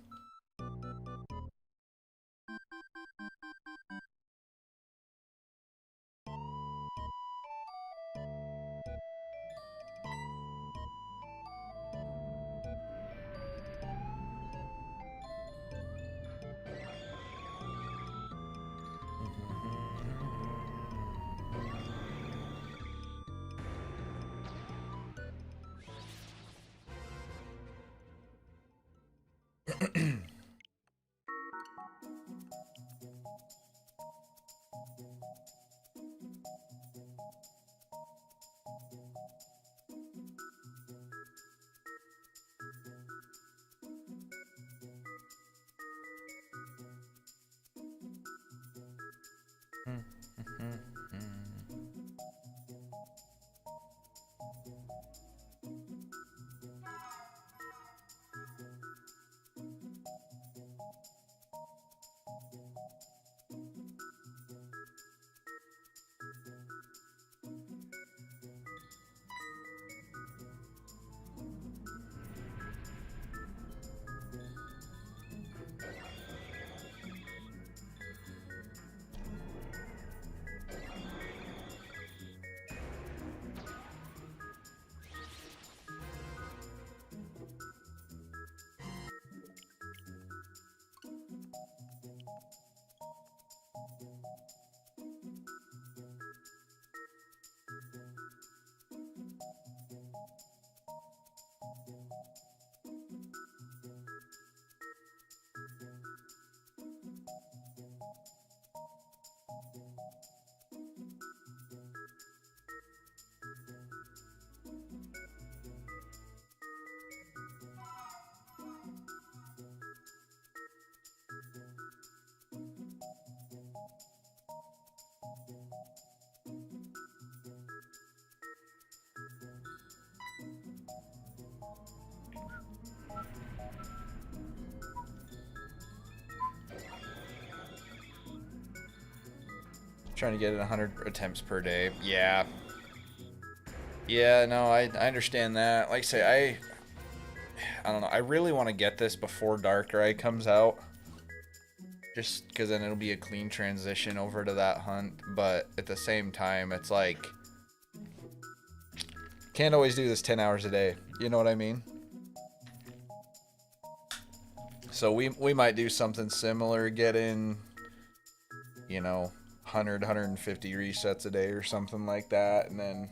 Trying to get it 100 attempts per day. Yeah. Yeah, no, I understand that. Like I say, I don't know. I really want to get this before Darkrai comes out. Just because then it'll be a clean transition over to that hunt. But at the same time, it's like... Can't always do this 10 hours a day. You know what I mean? So we might do something similar. Get in, you know, 100, 150 resets a day or something like that. And then...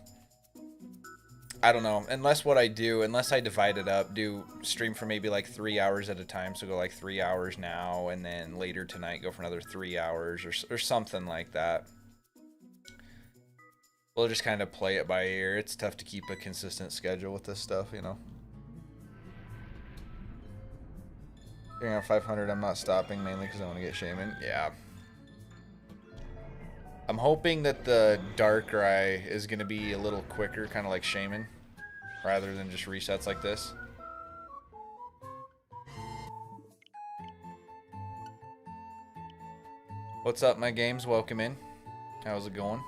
I don't know, unless I divide it up, do stream for maybe like 3 hours at a time, so go like 3 hours now, and then later tonight go for another 3 hours, or something like that. We'll just kind of play it by ear. It's tough to keep a consistent schedule with this stuff, you know. Getting on 500, I'm not stopping, mainly because I want to get Shaman. Yeah. I'm hoping that the Darkrai is going to be a little quicker, kind of like Shaman, rather than just resets like this. What's up, my games? Welcome in. How's it going?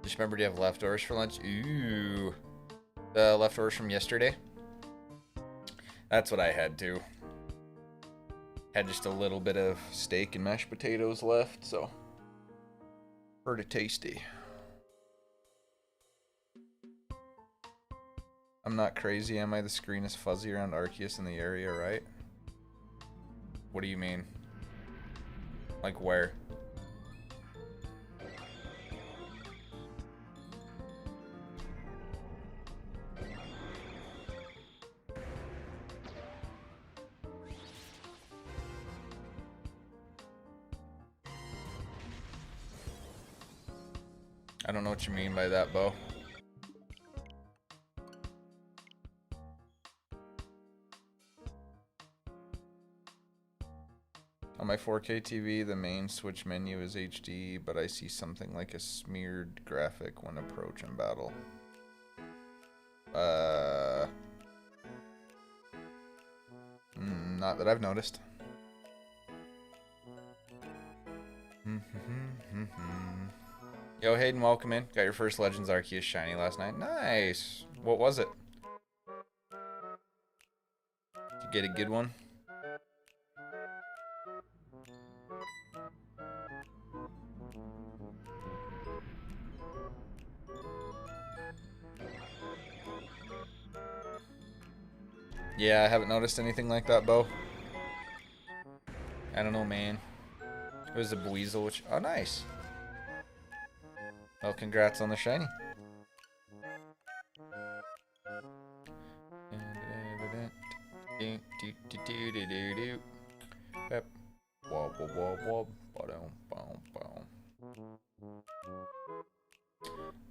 Just remember, do you have leftovers for lunch? Ooh. The leftovers from yesterday? That's what I had too. Had just a little bit of steak and mashed potatoes left, so pretty tasty. I'm not crazy, am I? The screen is fuzzy around Arceus in the area, right? What do you mean? Like where? I don't know what you mean by that, Bo. On my 4K TV, the main Switch menu is HD, but I see something like a smeared graphic when approaching battle. Not that I've noticed. Yo, Hayden, welcome in. Got your first Legends Arceus shiny last night. Nice. What was it? Did you get a good one? Yeah, I haven't noticed anything like that, Bo. I don't know, man. It was a Buizel, which... Oh, nice. Well, congrats on the shiny.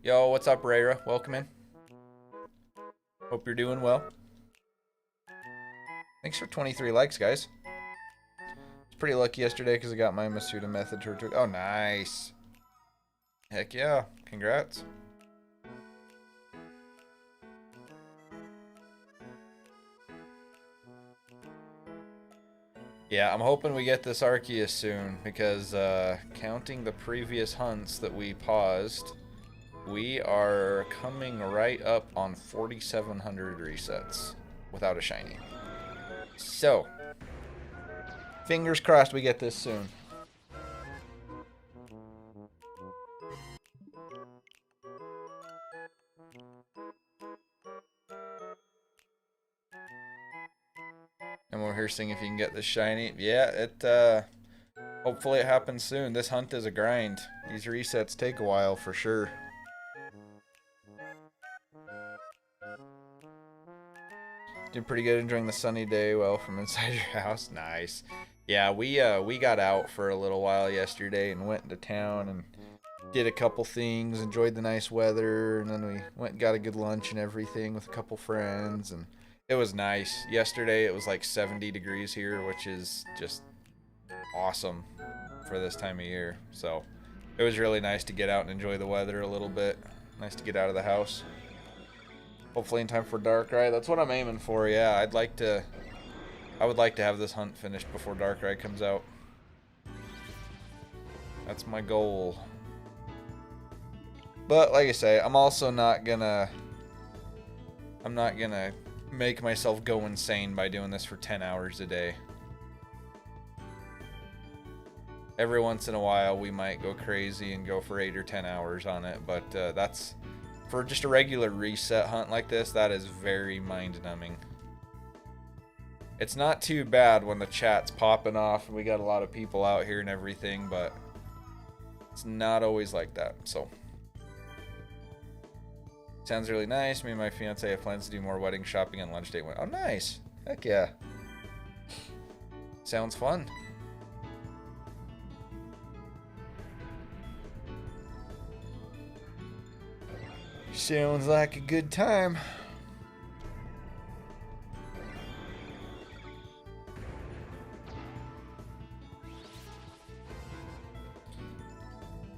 Yo, what's up, Rayra? Welcome in. Hope you're doing well. Thanks for 23 likes, guys. It's pretty lucky yesterday because I got my Masuda method to... Oh, nice. Heck yeah. Congrats. Yeah, I'm hoping we get this Arceus soon because counting the previous hunts that we paused, we are coming right up on 4,700 resets without a shiny. So, fingers crossed we get this soon. And we're here seeing if you can get this shiny. Yeah, hopefully it happens soon. This hunt is a grind. These resets take a while for sure. Did pretty good enjoying the sunny day well from inside your house. Nice. Yeah, we got out for a little while yesterday and went into town and did a couple things, enjoyed the nice weather, and then we went and got a good lunch and everything with a couple friends, and it was nice. Yesterday it was like 70 degrees here, which is just awesome for this time of year. So it was really nice to get out and enjoy the weather a little bit. Nice to get out of the house. Hopefully in time for Darkrai. That's what I'm aiming for. Yeah, I would like to have this hunt finished before Darkrai comes out. That's my goal. But like I say, I'm also not gonna make myself go insane by doing this for 10 hours a day. Every once in a while we might go crazy and go for 8 or 10 hours on it, but that's for just a regular reset hunt like this, that is very mind-numbing. It's not too bad when the chat's popping off and we got a lot of people out here and everything, but it's not always like that, so. Sounds really nice. Me and my fiance have plans to do more wedding shopping and lunch date. Oh, nice. Heck yeah. Sounds fun. Sounds like a good time.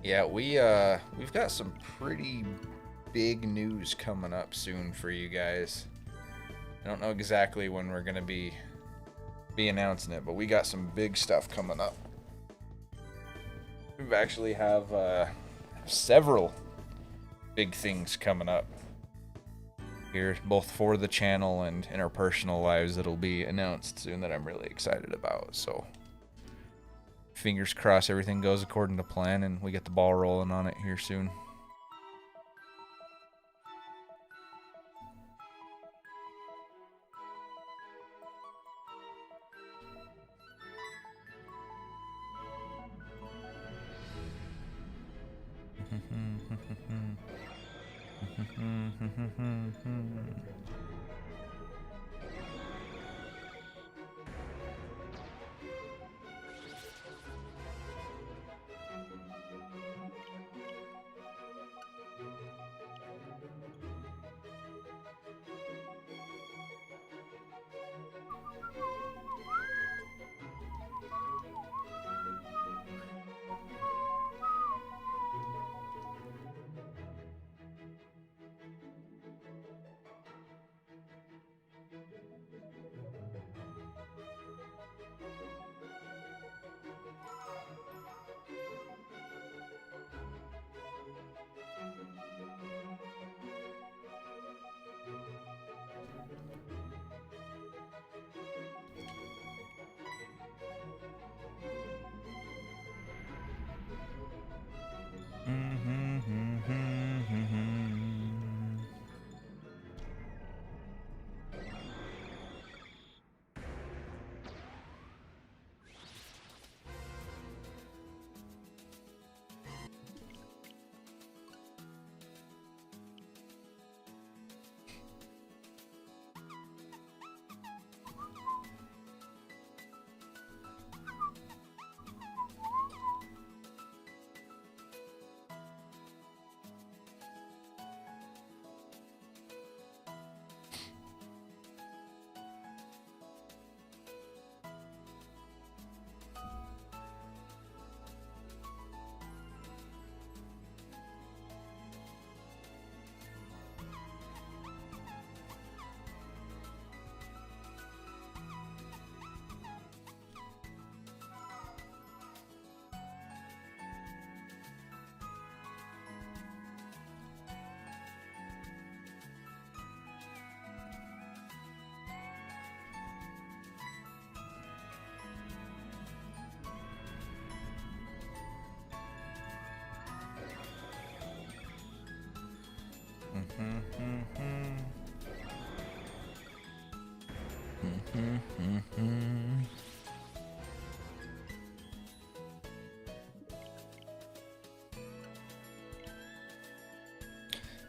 Yeah, we've got some pretty big news coming up soon for you guys. I don't know exactly when we're gonna be announcing it, but we got some big stuff coming up. We actually have several big things coming up here, both for the channel and in our personal lives that'll be announced soon that I'm really excited about. So fingers crossed everything goes according to plan and we get the ball rolling on it here soon.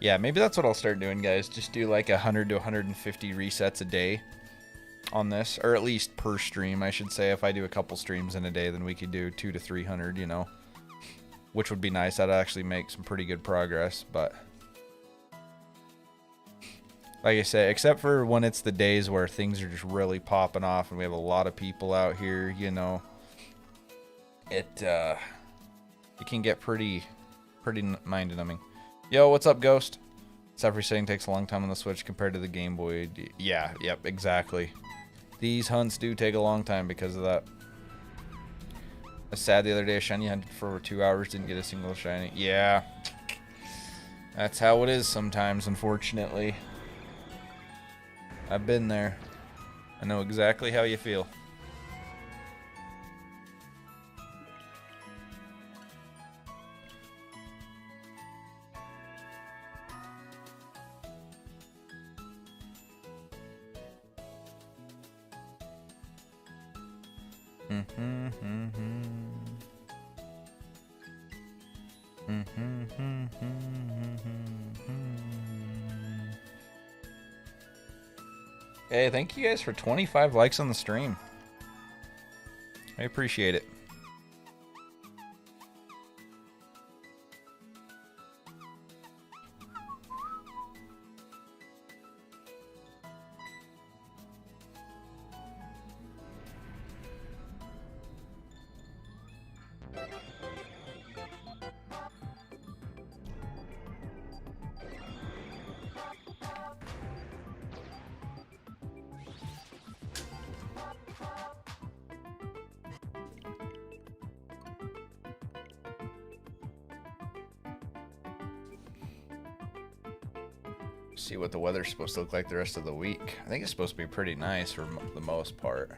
Yeah, maybe that's what I'll start doing, guys. Just do like 100 to 150 resets a day on this, or at least per stream, I should say. If I do a couple streams in a day, then we could do 200 to 300, you know, which would be nice. That'd actually make some pretty good progress. But like I say, except for when it's the days where things are just really popping off and we have a lot of people out here, you know, it can get pretty mind-numbing. Yo, what's up, Ghost? Except for saying takes a long time on the Switch compared to the Game Boy. Yeah, yep, exactly. These hunts do take a long time because of that. I was sad the other day, a shiny hunted for over 2 hours, didn't get a single shiny. Yeah. That's how it is sometimes, unfortunately. I've been there. I know exactly how you feel. Hey, thank you guys for 25 likes on the stream. I appreciate it. See what the weather's supposed to look like the rest of the week. I think it's supposed to be pretty nice for the most part.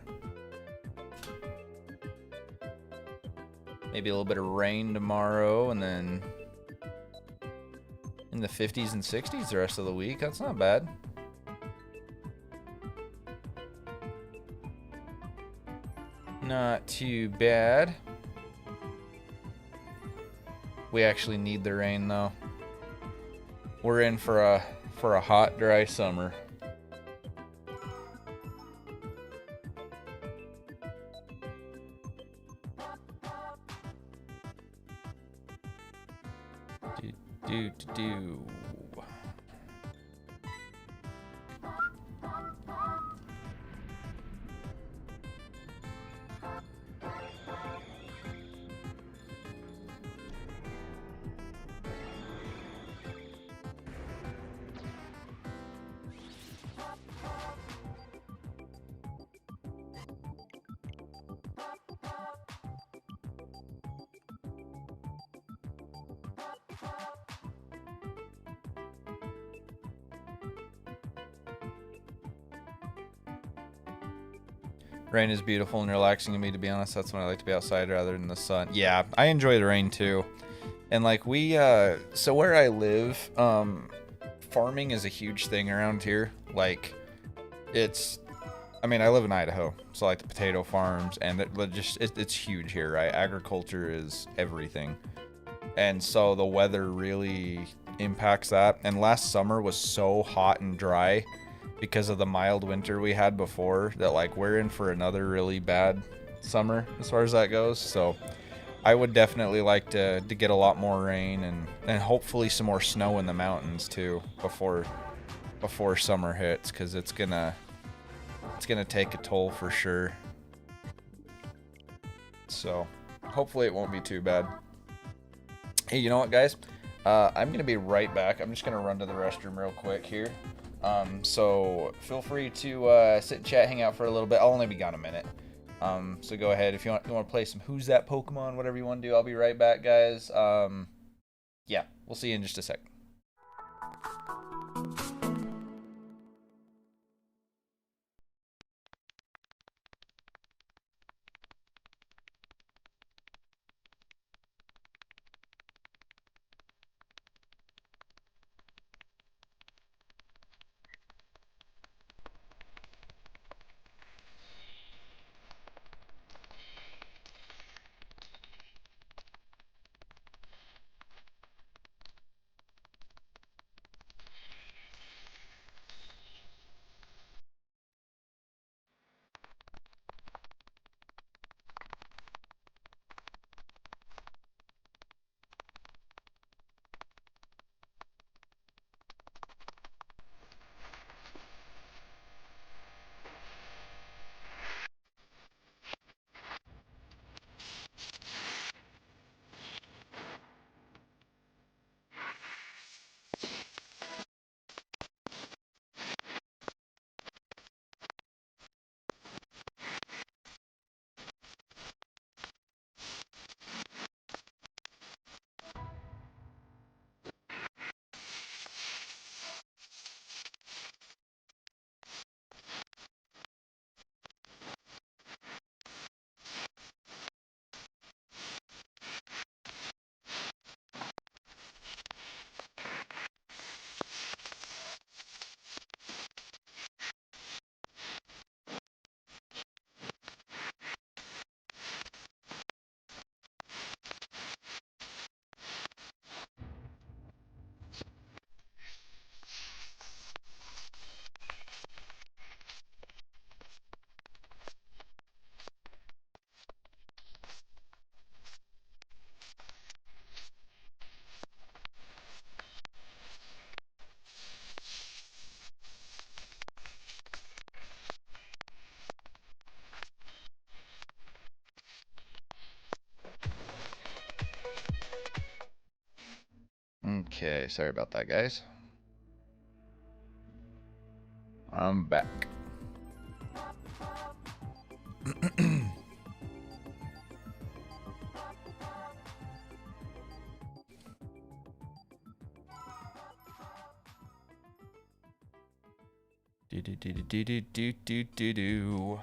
Maybe a little bit of rain tomorrow, and then in the 50s and 60s the rest of the week. That's not bad. Not too bad. We actually need the rain, though. We're in for a hot, dry summer. Do. Rain is beautiful and relaxing to me, to be honest. That's when I like to be outside rather than the sun. Yeah, I enjoy the rain too. And like so where I live, farming is a huge thing around here. Like, I mean, I live in Idaho, so like the potato farms, and it's huge here, right? Agriculture is everything. And so the weather really impacts that. And last summer was so hot and dry because of the mild winter we had before that, like, we're in for another really bad summer as far as that goes. So I would definitely like to get a lot more rain and hopefully some more snow in the mountains too before summer hits, because it's gonna take a toll for sure. So hopefully it won't be too bad. Hey, you know what, guys? I'm gonna be right back. I'm just gonna run to the restroom real quick here. So feel free to sit and chat, hang out for a little bit. I'll only be gone a minute. So go ahead if you want to play some Who's That Pokemon, whatever you want to do. I'll be right back, guys. Yeah, we'll see you in just a sec. Okay, sorry about that, guys. I'm back. Do.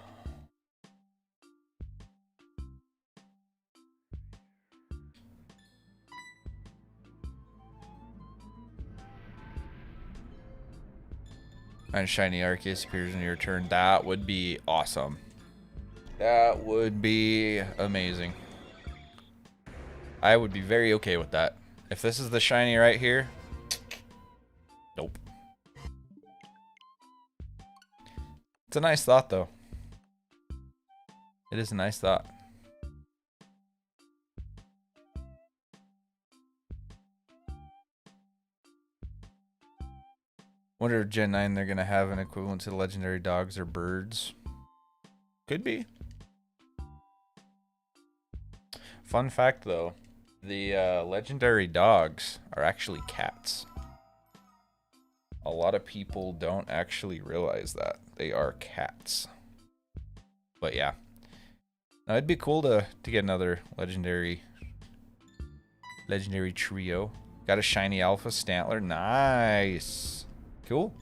And shiny Arceus appears in your turn. That would be awesome. That would be amazing. I would be very okay with that. If this is the shiny right here, nope. It's a nice thought, though. It is a nice thought. Wonder if Gen 9 they're going to have an equivalent to the legendary dogs or birds. Could be. Fun fact, though. The legendary dogs are actually cats. A lot of people don't actually realize that. They are cats. But yeah. Now, it'd be cool to get another legendary trio. Got a shiny alpha Stantler. Nice. Cool.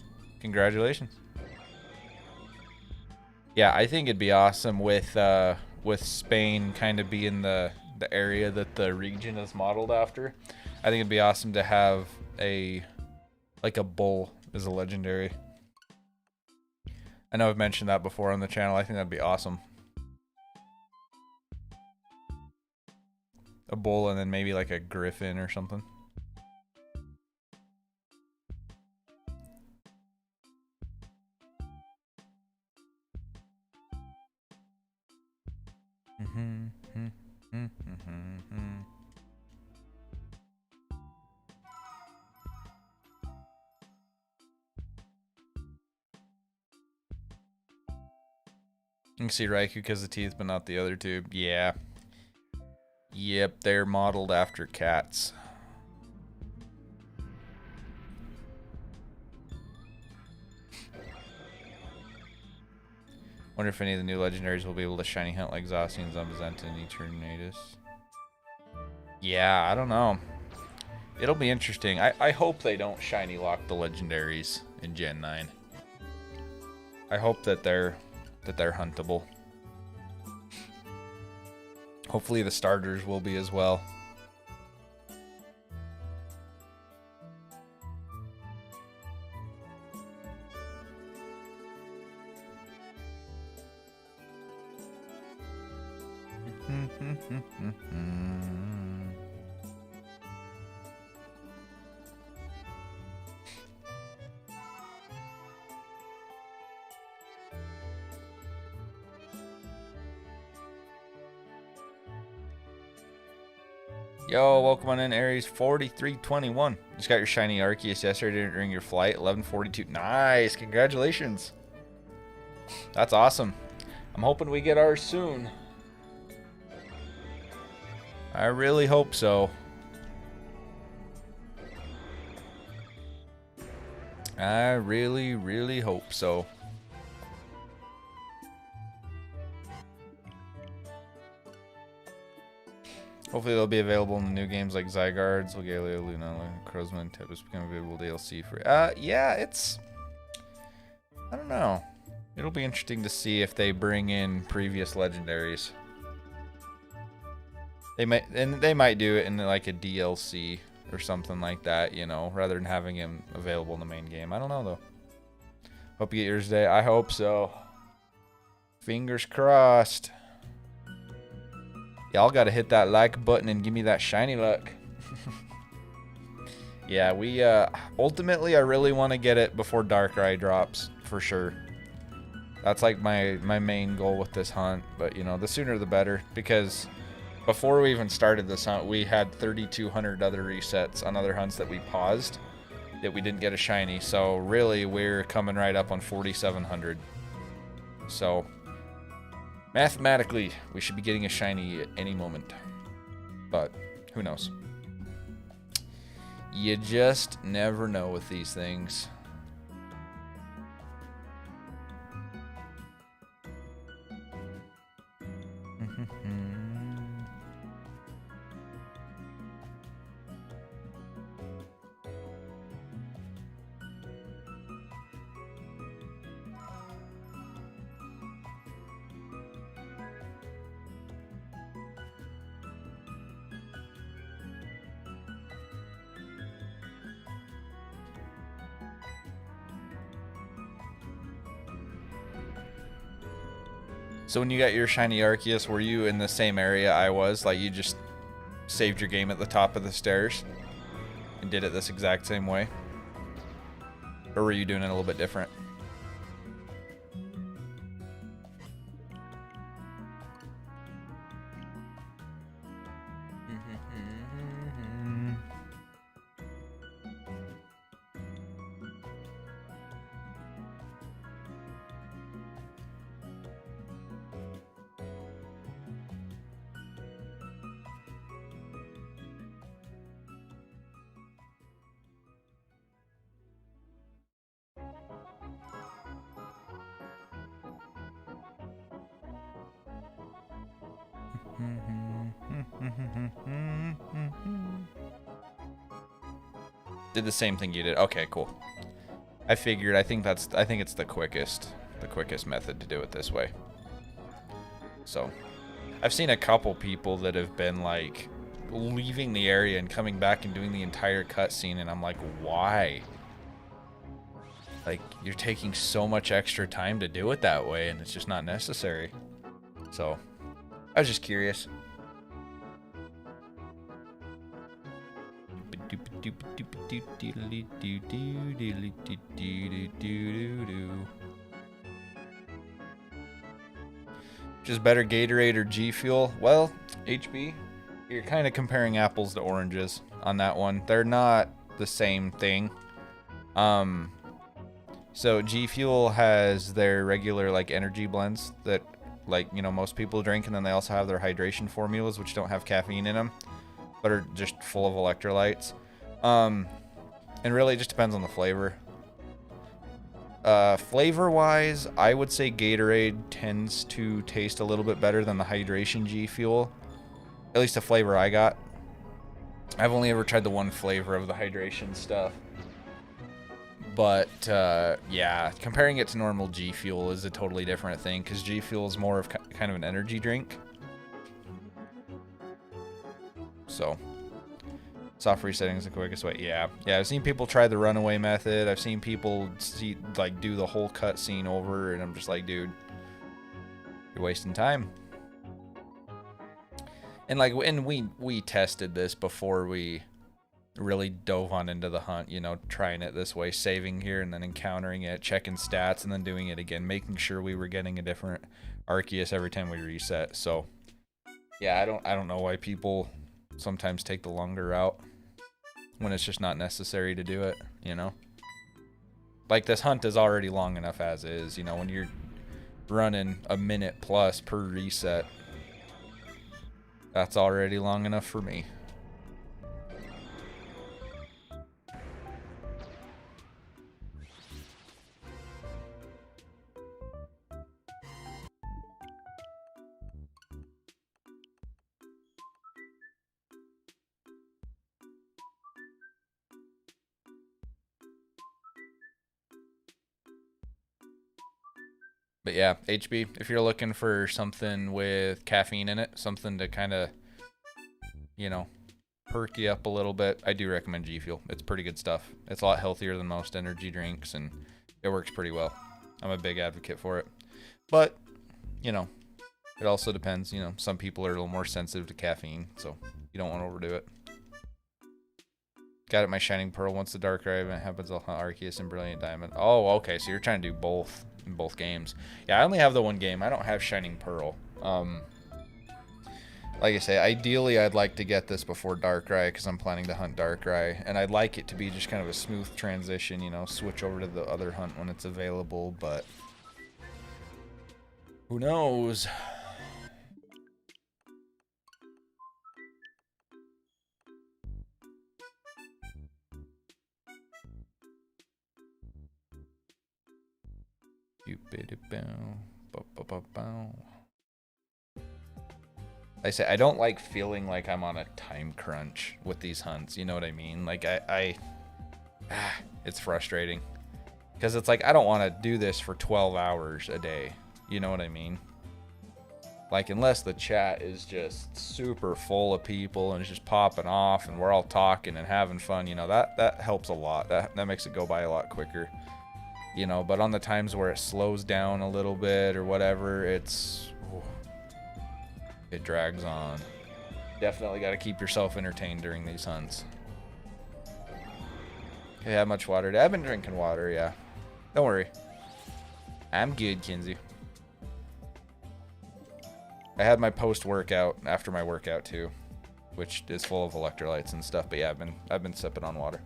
Congratulations. Yeah, I think it'd be awesome with Spain kind of being the area that the region is modeled after. I think it'd be awesome to have a bull as a legendary. I know I've mentioned that before on the channel. I think that'd be awesome. A bull and then maybe like a griffin or something. You can see Raikou because of the teeth, but not the other two. Yeah. Yep, they're modeled after cats. Wonder if any of the new legendaries will be able to shiny hunt like Zacian, Zumbazenta, and Eternatus. Yeah, I don't know. It'll be interesting. I hope they don't shiny lock the legendaries in Gen 9. I hope that they're huntable. Hopefully the starters will be as well. Yo, welcome on in, Aries 4321. Just got your shiny Arceus yesterday during your flight, 1142. Nice, congratulations. That's awesome. I'm hoping we get ours soon. I really hope so. I really, really hope so. Hopefully they'll be available in the new games like Zygarde, Legalia, Luna, Crozman, Tempest become available DLC for. Yeah, it's. I don't know. It'll be interesting to see if they bring in previous legendaries. They might do it in like a DLC or something like that, you know, rather than having him available in the main game. I don't know though. Hope you get yours today. I hope so. Fingers crossed. Y'all gotta hit that like button and give me that shiny luck. Yeah, we ultimately I really want to get it before Darkrai drops for sure. That's like my main goal with this hunt, but you know, the sooner the better, because before we even started this hunt, we had 3,200 other resets on other hunts that we paused that we didn't get a shiny. So really, we're coming right up on 4,700. So mathematically, we should be getting a shiny at any moment, but who knows? You just never know with these things. So when you got your shiny Arceus, were you in the same area I was? Like you just saved your game at the top of the stairs and did it this exact same way? Or were you doing it a little bit different? Did the same thing you did. Okay, cool. I figured. I think it's the quickest method to do it this way. So, I've seen a couple people that have been like leaving the area and coming back and doing the entire cutscene, and I'm like, why? Like, you're taking so much extra time to do it that way, and it's just not necessary. So, I was just curious. Just better Gatorade or G Fuel? Well, HB, you're kind of comparing apples to oranges on that one. They're not the same thing. So G Fuel has their regular like energy blends that like, you know, most people drink, and then they also have their hydration formulas which don't have caffeine in them, but are just full of electrolytes. And really it just depends on the flavor. Flavor-wise, I would say Gatorade tends to taste a little bit better than the hydration G Fuel. At least the flavor I got. I've only ever tried the one flavor of the hydration stuff. But, yeah, comparing it to normal G Fuel is a totally different thing, because G Fuel is more of kind of an energy drink. So, soft resetting is the quickest way. Yeah, I've seen people try the runaway method. I've seen people do the whole cutscene over, and I'm just like, dude, you're wasting time. And like, and we tested this before we really dove on into the hunt, you know, trying it this way, saving here and then encountering it, checking stats, and then doing it again, making sure we were getting a different Arceus every time we reset. So yeah, I don't know why people sometimes take the longer route when it's just not necessary to do it, you know? Like, this hunt is already long enough as is, you know, when you're running a minute plus per reset, that's already long enough for me. But yeah, HB, if you're looking for something with caffeine in it, something to kind of, you know, perk you up a little bit, I do recommend G Fuel. It's pretty good stuff. It's a lot healthier than most energy drinks, and it works pretty well. I'm a big advocate for it. But, you know, it also depends. You know, some people are a little more sensitive to caffeine, so you don't want to overdo it. Got it, my Shining Pearl. Once the Darkrai event happens, I'll hunt Arceus and Brilliant Diamond. Oh, okay, so you're trying to do both in both games. Yeah, I only have the one game. I don't have Shining Pearl. Like I say, ideally I'd like to get this before Darkrai, because I'm planning to hunt Darkrai, and I'd like it to be just kind of a smooth transition, you know, switch over to the other hunt when it's available, but who knows? I say I don't like feeling like I'm on a time crunch with these hunts. You know what I mean? Like it's frustrating because it's like I don't want to do this for 12 hours a day. You know what I mean? Like unless the chat is just super full of people and it's just popping off and we're all talking and having fun, you know, that helps a lot. That makes it go by a lot quicker. You know, but on the times where it slows down a little bit or whatever, it drags on. Definitely got to keep yourself entertained during these hunts. Okay, how much water? I've been drinking water, yeah. Don't worry. I'm good, Kinsey. I had my post-workout after my workout too, which is full of electrolytes and stuff. But yeah, I've been sipping on water.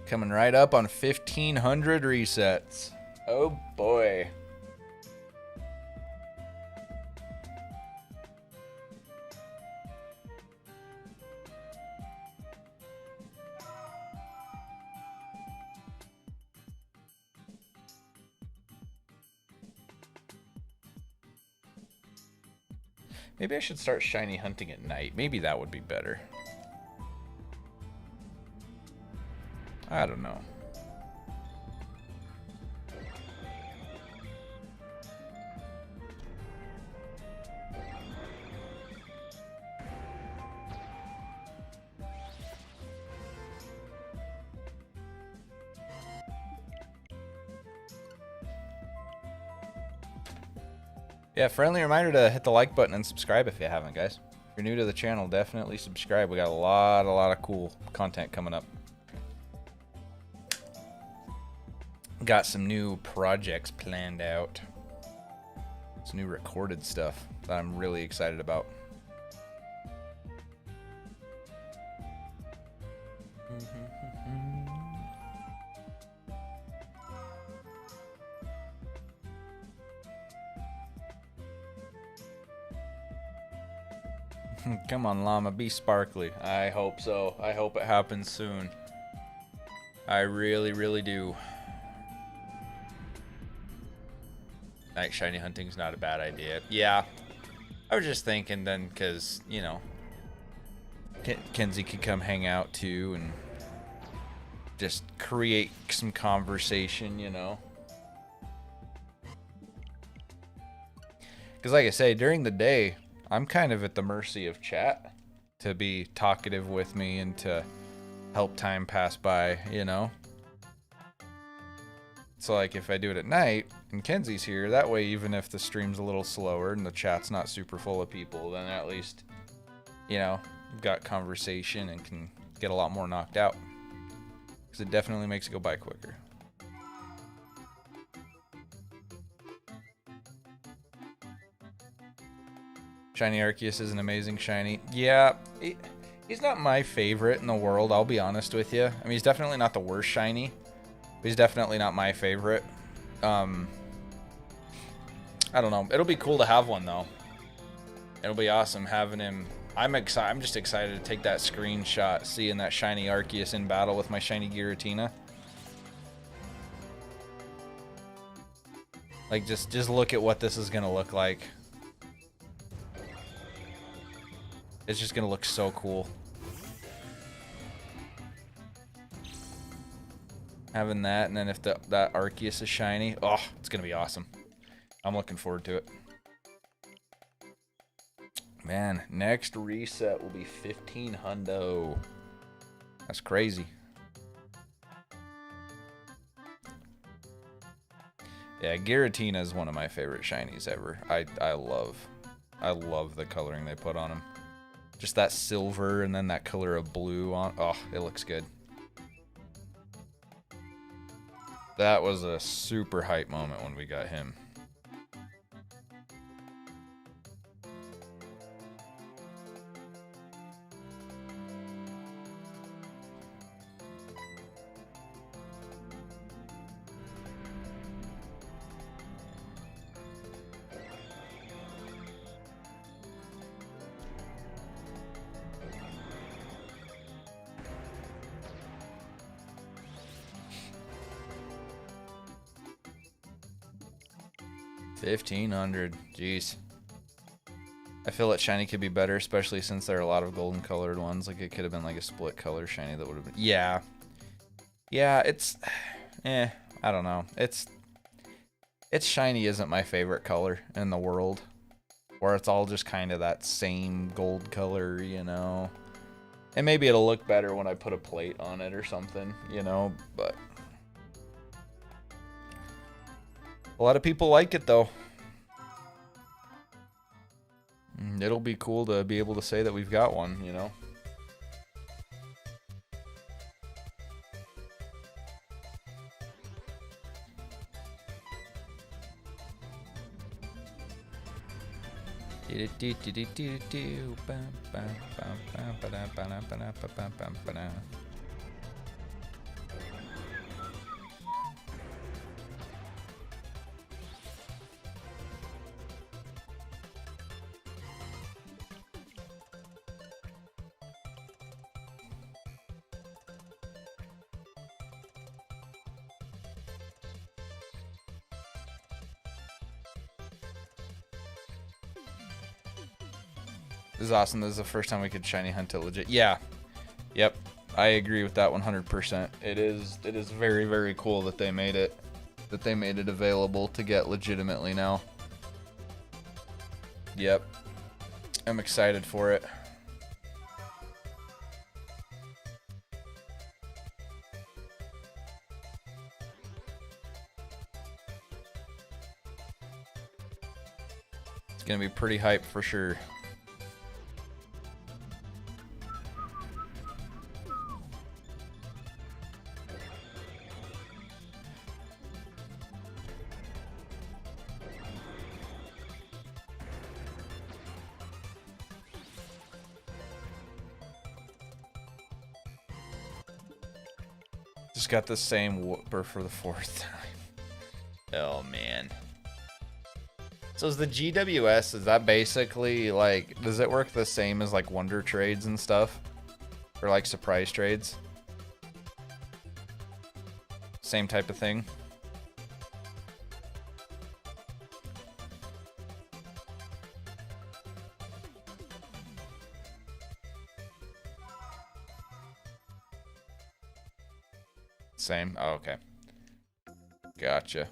Coming right up on 1,500 resets. Oh boy. Maybe I should start shiny hunting at night. Maybe that would be better. I don't know. Yeah, friendly reminder to hit the like button and subscribe if you haven't, guys. If you're new to the channel, definitely subscribe. We got a lot of cool content coming up. Got some new projects planned out. Some new recorded stuff that I'm really excited about. Come on, llama, be sparkly. I hope so. I hope it happens soon. I really, really do. Night shiny hunting's not a bad idea. Yeah. I was just thinking then, because, you know, Kenzie could come hang out too and just create some conversation, you know. Because like I say, during the day, I'm kind of at the mercy of chat to be talkative with me and to help time pass by, you know. So like if I do it at night and Kenzie's here, that way even if the stream's a little slower and the chat's not super full of people, then at least, you know, I've got conversation and can get a lot more knocked out. Because it definitely makes it go by quicker. Shiny Arceus is an amazing shiny. Yeah, he's not my favorite in the world, I'll be honest with you. I mean, he's definitely not the worst shiny. But he's definitely not my favorite. I don't know. It'll be cool to have one, though. It'll be awesome having him. I'm just excited to take that screenshot, seeing that shiny Arceus in battle with my shiny Giratina. Like, just look at what this is going to look like. It's just going to look so cool. Having that, and then if that Arceus is shiny, oh, it's going to be awesome. I'm looking forward to it. Man, next reset will be 15 hundo. That's crazy. Yeah, Giratina is one of my favorite shinies ever. I love the coloring they put on him. Just that silver and then that color of blue on. Oh, it looks good. That was a super hype moment when we got him. 1,500. Jeez. I feel that shiny could be better, especially since there are a lot of golden colored ones. Like, it could have been like a split color shiny that would have been... Yeah. Yeah, it's... I don't know. It's shiny isn't my favorite color in the world. Where it's all just kind of that same gold color, you know. And maybe it'll look better when I put a plate on it or something, you know, but... A lot of people like it, though. It'll be cool to be able to say that we've got one, you know. This is awesome. This is the first time we could shiny hunt it legit. Yeah. Yep. I agree with that 100%. It is very, very cool that they made it available to get legitimately now. Yep. I'm excited for it. It's gonna be pretty hype for sure. Just got the same whooper for the 4th time. Oh man. So is the GWS, is that basically like, does it work the same as like wonder trades and stuff? Or like surprise trades? Same type of thing? Same? Oh, okay. Gotcha.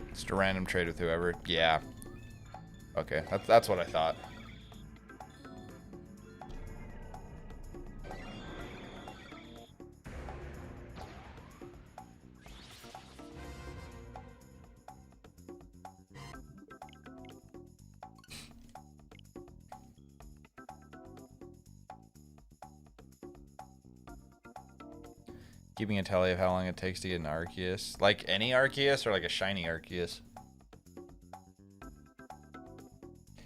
Just a random trade with whoever. Yeah. Okay, that's what I thought. Keeping a tally of how long it takes to get an Arceus. Like any Arceus or like a shiny Arceus?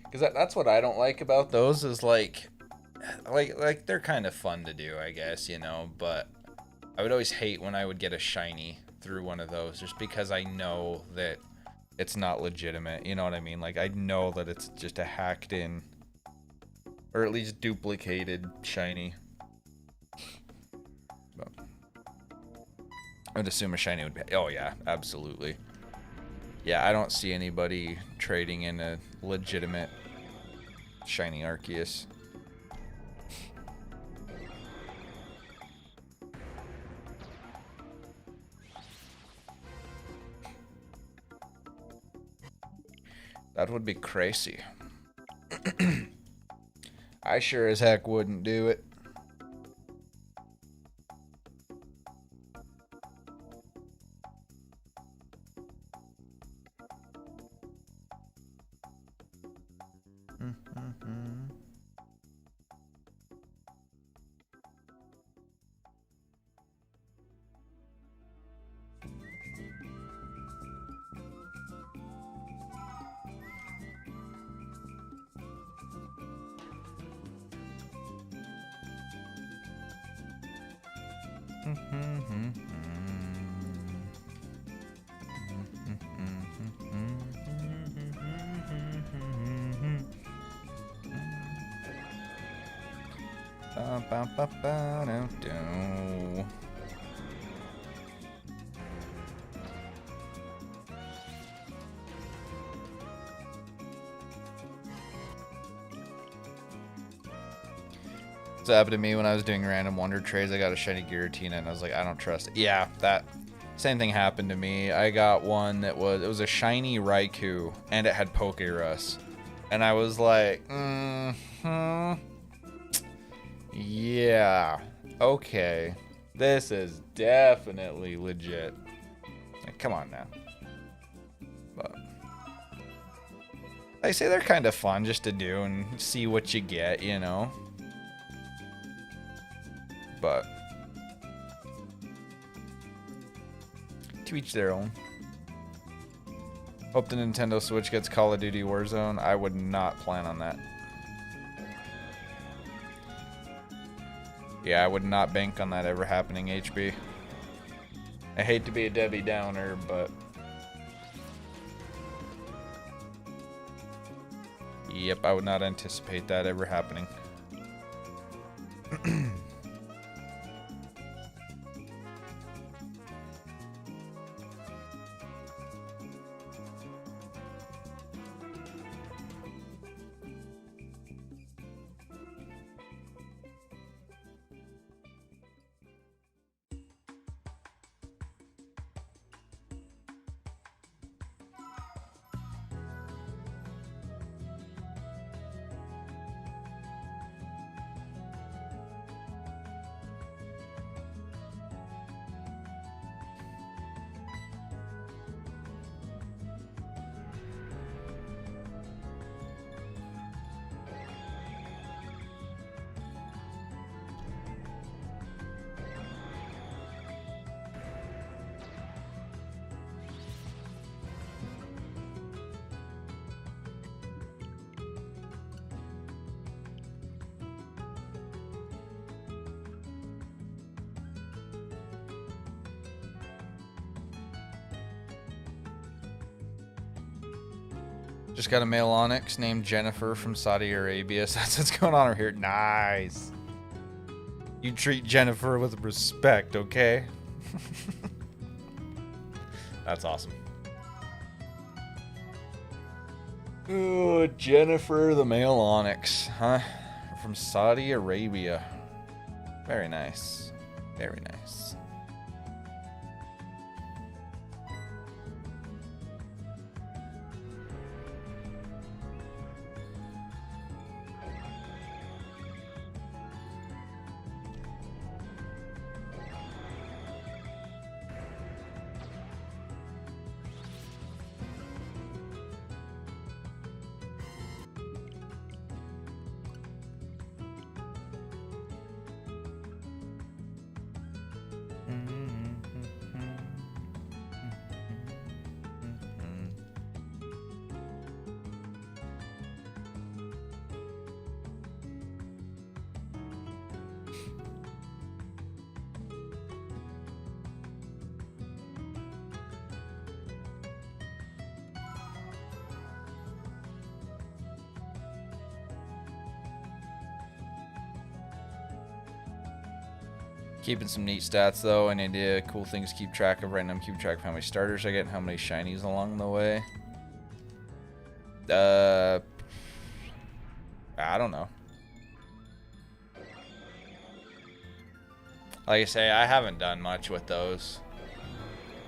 Because that's what I don't like about those is like they're kind of fun to do, I guess, you know, but I would always hate when I would get a shiny through one of those just because I know that it's not legitimate, you know what I mean? Like I know that it's just a hacked in or at least duplicated shiny. But I would assume a shiny would be... Oh, yeah, absolutely. Yeah, I don't see anybody trading in a legitimate shiny Arceus. That would be crazy. I sure as heck wouldn't do it. Ba, ba, ba, ba, do, do. It's happened to me when I was doing random wonder trades. I got a shiny Giratina and I was like, I don't trust it. Yeah, that same thing happened to me. I got one that was a shiny Raikou and it had Pokerus. And I was like, yeah, okay. This is definitely legit. Like, come on now. But I say they're kind of fun just to do and see what you get, you know. But to each their own. Hope the Nintendo Switch gets Call of Duty Warzone. I would not plan on that. Yeah, I would not bank on that ever happening, HB. I hate to be a Debbie Downer, but yep, I would not anticipate that ever happening. Just got a male Onyx named Jennifer from Saudi Arabia. So that's what's going on over here. Nice. You treat Jennifer with respect, okay? That's awesome. Ooh, Jennifer the male Onyx, huh? From Saudi Arabia. Very nice. Very nice. Keeping some neat stats though. I need to cool things to keep track of right now. I'm keeping track of how many starters I get and how many shinies along the way. I don't know. Like I say, I haven't done much with those.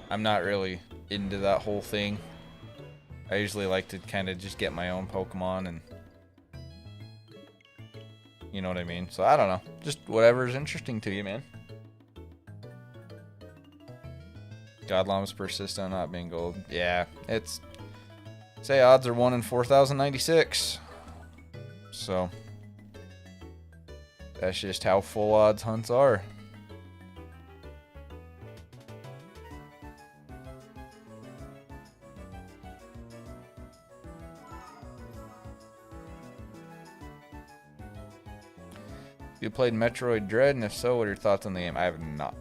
I'm not really into that whole thing. I usually like to kind of just get my own Pokemon and you know what I mean. So I don't know. Just whatever's interesting to you, man. God Llamas persist on not being gold. Yeah, it's... Say odds are 1 in 4,096. So... That's just how full odds hunts are. You played Metroid Dread, and if so, what are your thoughts on the game? I have not.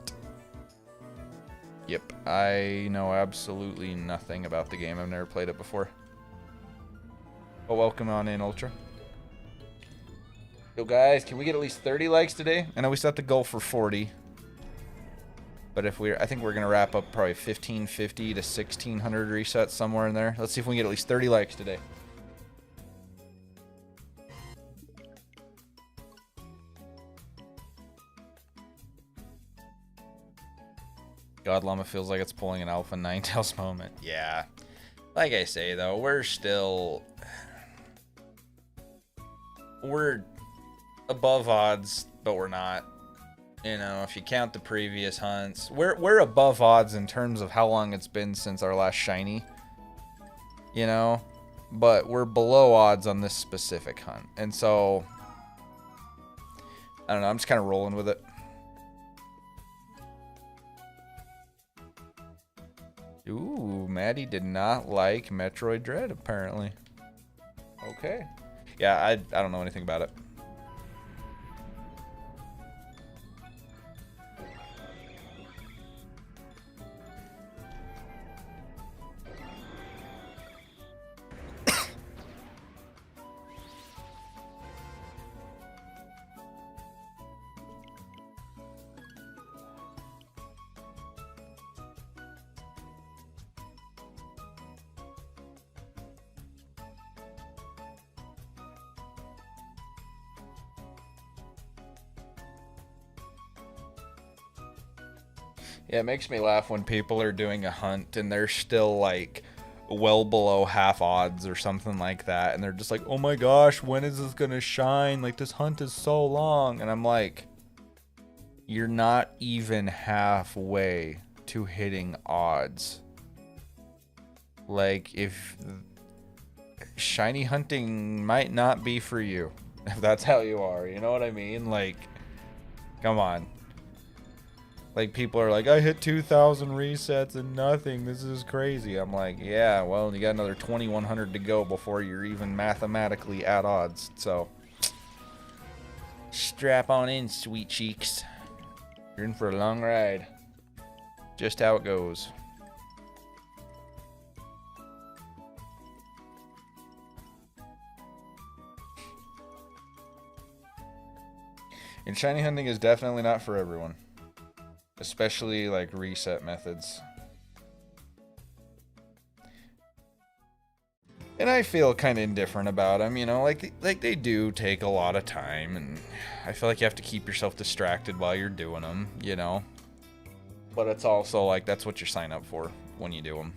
Yep, I know absolutely nothing about the game. I've never played it before. Oh, welcome on in, Ultra. Yo, guys, can we get at least 30 likes today? I know we set the goal for 40. But if I think we're going to wrap up probably 1550 to 1600 resets somewhere in there. Let's see if we can get at least 30 likes today. God Llama feels like it's pulling an Alpha Ninetales moment. Yeah. Like I say, though, we're above odds, but we're not. You know, if you count the previous hunts, we're above odds in terms of how long it's been since our last shiny. You know, but we're below odds on this specific hunt. And so, I don't know, I'm just kind of rolling with it. Ooh, Maddie did not like Metroid Dread, apparently. Okay. Yeah, I don't know anything about it. Yeah, it makes me laugh when people are doing a hunt and they're still like well below half odds or something like that, and they're just like, oh my gosh, when is this gonna shine? Like, this hunt is so long. And I'm like, you're not even halfway to hitting odds. Like, if shiny hunting might not be for you, if that's how you are, you know what I mean? Like, come on. Like, people are like, I hit 2,000 resets and nothing. This is crazy. I'm like, yeah, well, you got another 2,100 to go before you're even mathematically at odds. So, strap on in, sweet cheeks. You're in for a long ride. Just how it goes. And shiny hunting is definitely not for everyone. Especially like reset methods. And I feel kind of indifferent about them, you know, like they do take a lot of time, and I feel like you have to keep yourself distracted while you're doing them, you know. But it's also like that's what you sign up for when you do them.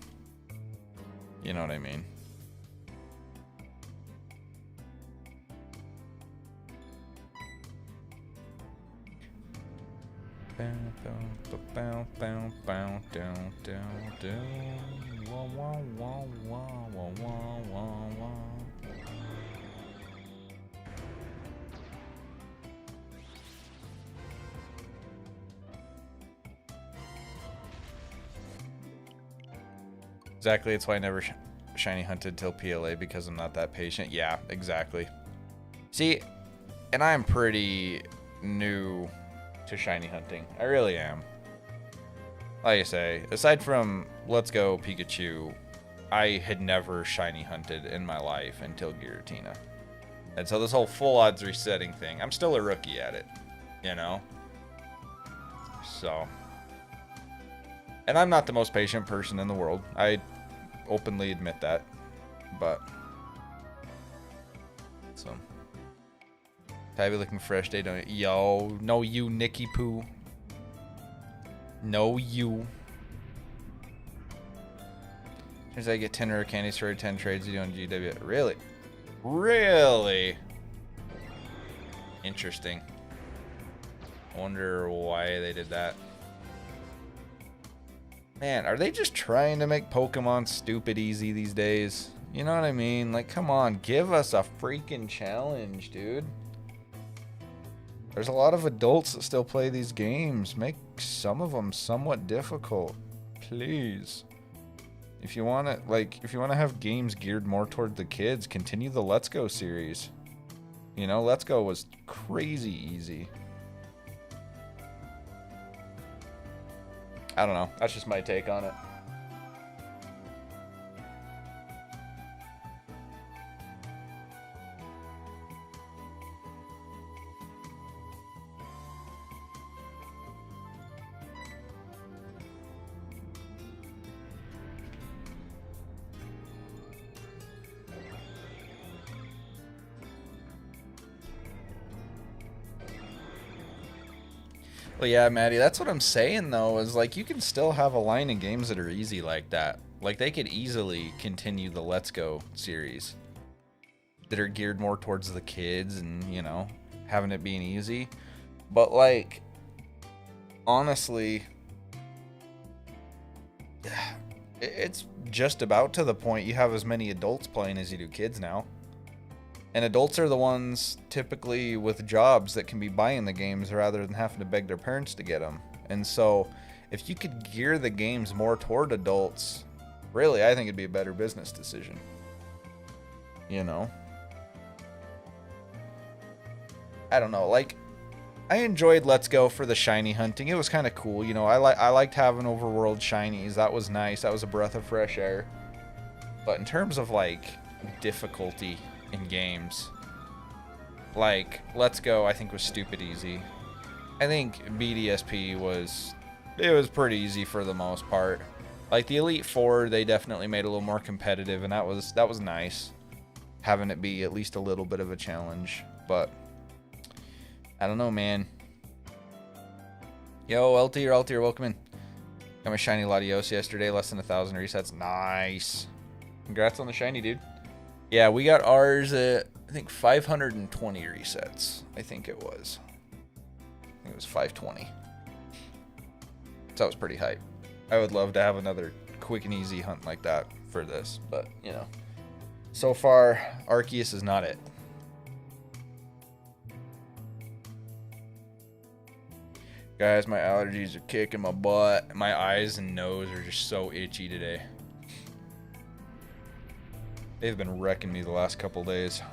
You know what I mean? Exactly, it's why I never shiny hunted till PLA, because I'm not that patient. Yeah, exactly. See, and I'm pretty new to shiny hunting. I really am. Like I say, aside from Let's Go Pikachu, I had never shiny hunted in my life until Giratina. And so this whole full odds resetting thing, I'm still a rookie at it, you know? So. And I'm not the most patient person in the world. I openly admit that. But. So. Tabby looking fresh day, don't you? Yo, no you, Nicky Poo. No you. As I get 10 rare candies for 10 trades you do on GW. Really? Really? Interesting. I wonder why they did that. Man, are they just trying to make Pokemon stupid easy these days? You know what I mean? Like, come on, give us a freaking challenge, dude. There's a lot of adults that still play these games. Make some of them somewhat difficult, please. If you want to, like, if you want to have games geared more toward the kids, continue the Let's Go series. You know, Let's Go was crazy easy. I don't know. That's just my take on it. Well, yeah, Maddie, that's what I'm saying, though, is like you can still have a line of games that are easy like that. Like they could easily continue the Let's Go series that are geared more towards the kids and, you know, having it being easy. But like, honestly, it's just about to the point you have as many adults playing as you do kids now. And adults are the ones typically with jobs that can be buying the games rather than having to beg their parents to get them. And so if you could gear the games more toward adults, really, I think it'd be a better business decision. You know? I don't know, like, I enjoyed Let's Go for the shiny hunting. It was kind of cool, you know. I liked having overworld shinies. That was nice. That was a breath of fresh air. But in terms of like difficulty in games, like Let's Go, I think was stupid easy. I think BDSP was pretty easy for the most part. Like the Elite Four, they definitely made it a little more competitive, and that was nice, having it be at least a little bit of a challenge. But I don't know, man. Yo, LT or LT, welcome in. Got my shiny Latios yesterday, less than 1,000 resets. Nice. Congrats on the shiny, dude. Yeah, we got ours at, I think, 520 resets. I think it was. I think it was 520. So that was pretty hype. I would love to have another quick and easy hunt like that for this, but, you know. So far, Arceus is not it. Guys, my allergies are kicking my butt. My eyes and nose are just so itchy today. They've been wrecking me the last couple days.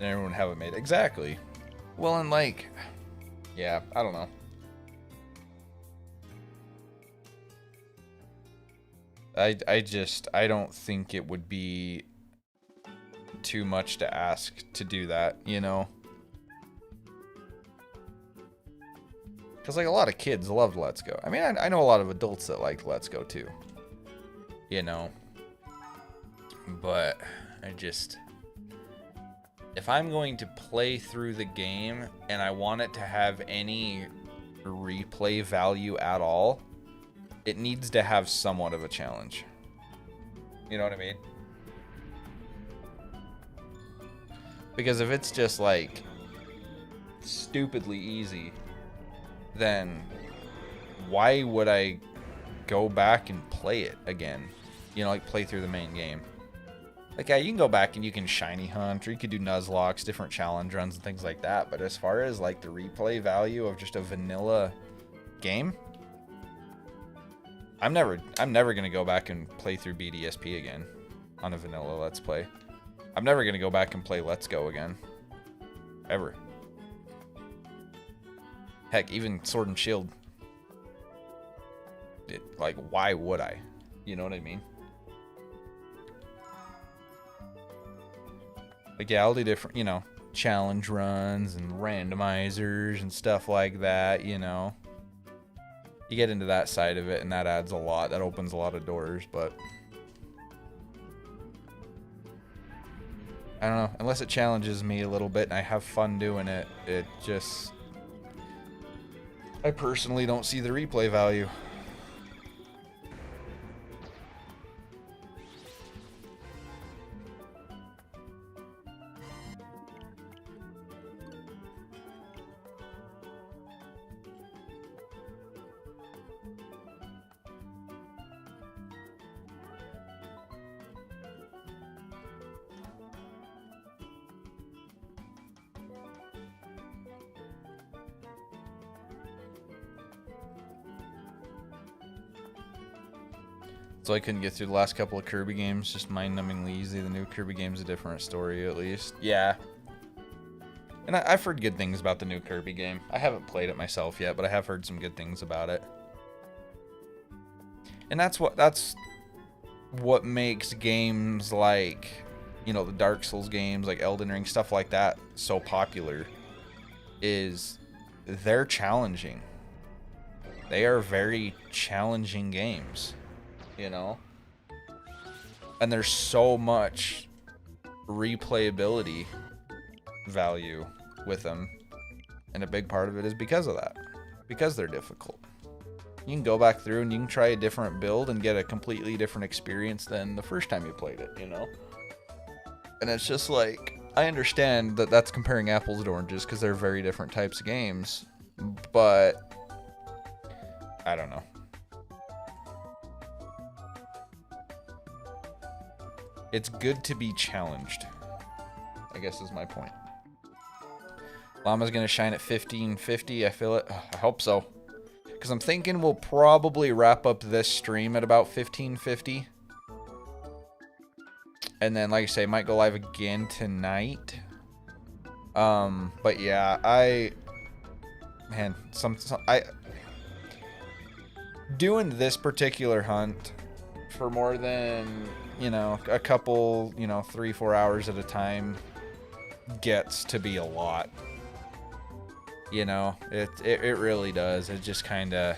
And everyone have it made. Exactly. Well, and like, yeah, I don't know. I don't think it would be too much to ask to do that, you know? Because, like, a lot of kids loved Let's Go. I mean, I know a lot of adults that liked Let's Go, too. You know? But, if I'm going to play through the game and I want it to have any replay value at all, it needs to have somewhat of a challenge. You know what I mean? Because if it's just like stupidly easy, then why would I go back and play it again? You know, like play through the main game. Like, yeah, you can go back and you can shiny hunt, or you could do Nuzlocks, different challenge runs and things like that. But as far as like the replay value of just a vanilla game, I'm never gonna go back and play through BDSP again on a vanilla Let's Play. I'm never gonna go back and play Let's Go again. Ever. Heck, even Sword and Shield. Like, why would I? You know what I mean? Like, yeah, I'll do different, you know, challenge runs and randomizers and stuff like that, you know. You get into that side of it, and that adds a lot. That opens a lot of doors, but I don't know. Unless it challenges me a little bit and I have fun doing it, it just... I personally don't see the replay value. So I couldn't get through the last couple of Kirby games, just mind-numbingly easy. The new Kirby game's a different story, at least. Yeah. And I've heard good things about the new Kirby game. I haven't played it myself yet, but I have heard some good things about it. And that's what makes games like, you know, the Dark Souls games, like Elden Ring, stuff like that, so popular, is they're challenging. They are very challenging games, you know? And there's so much replayability value with them. And a big part of it is because of that. Because they're difficult. You can go back through and you can try a different build and get a completely different experience than the first time you played it, you know? And it's just like, I understand that that's comparing apples to oranges because they're very different types of games, but I don't know. It's good to be challenged, I guess is my point. Llama's gonna shine at 1550. I feel it. I hope so. Because I'm thinking we'll probably wrap up this stream at about 1550. And then, like I say, might go live again tonight. But yeah, man, doing this particular hunt for more than, you know, a couple, you know, 3-4 hours at a time gets to be a lot. You know, it really does. It just kind of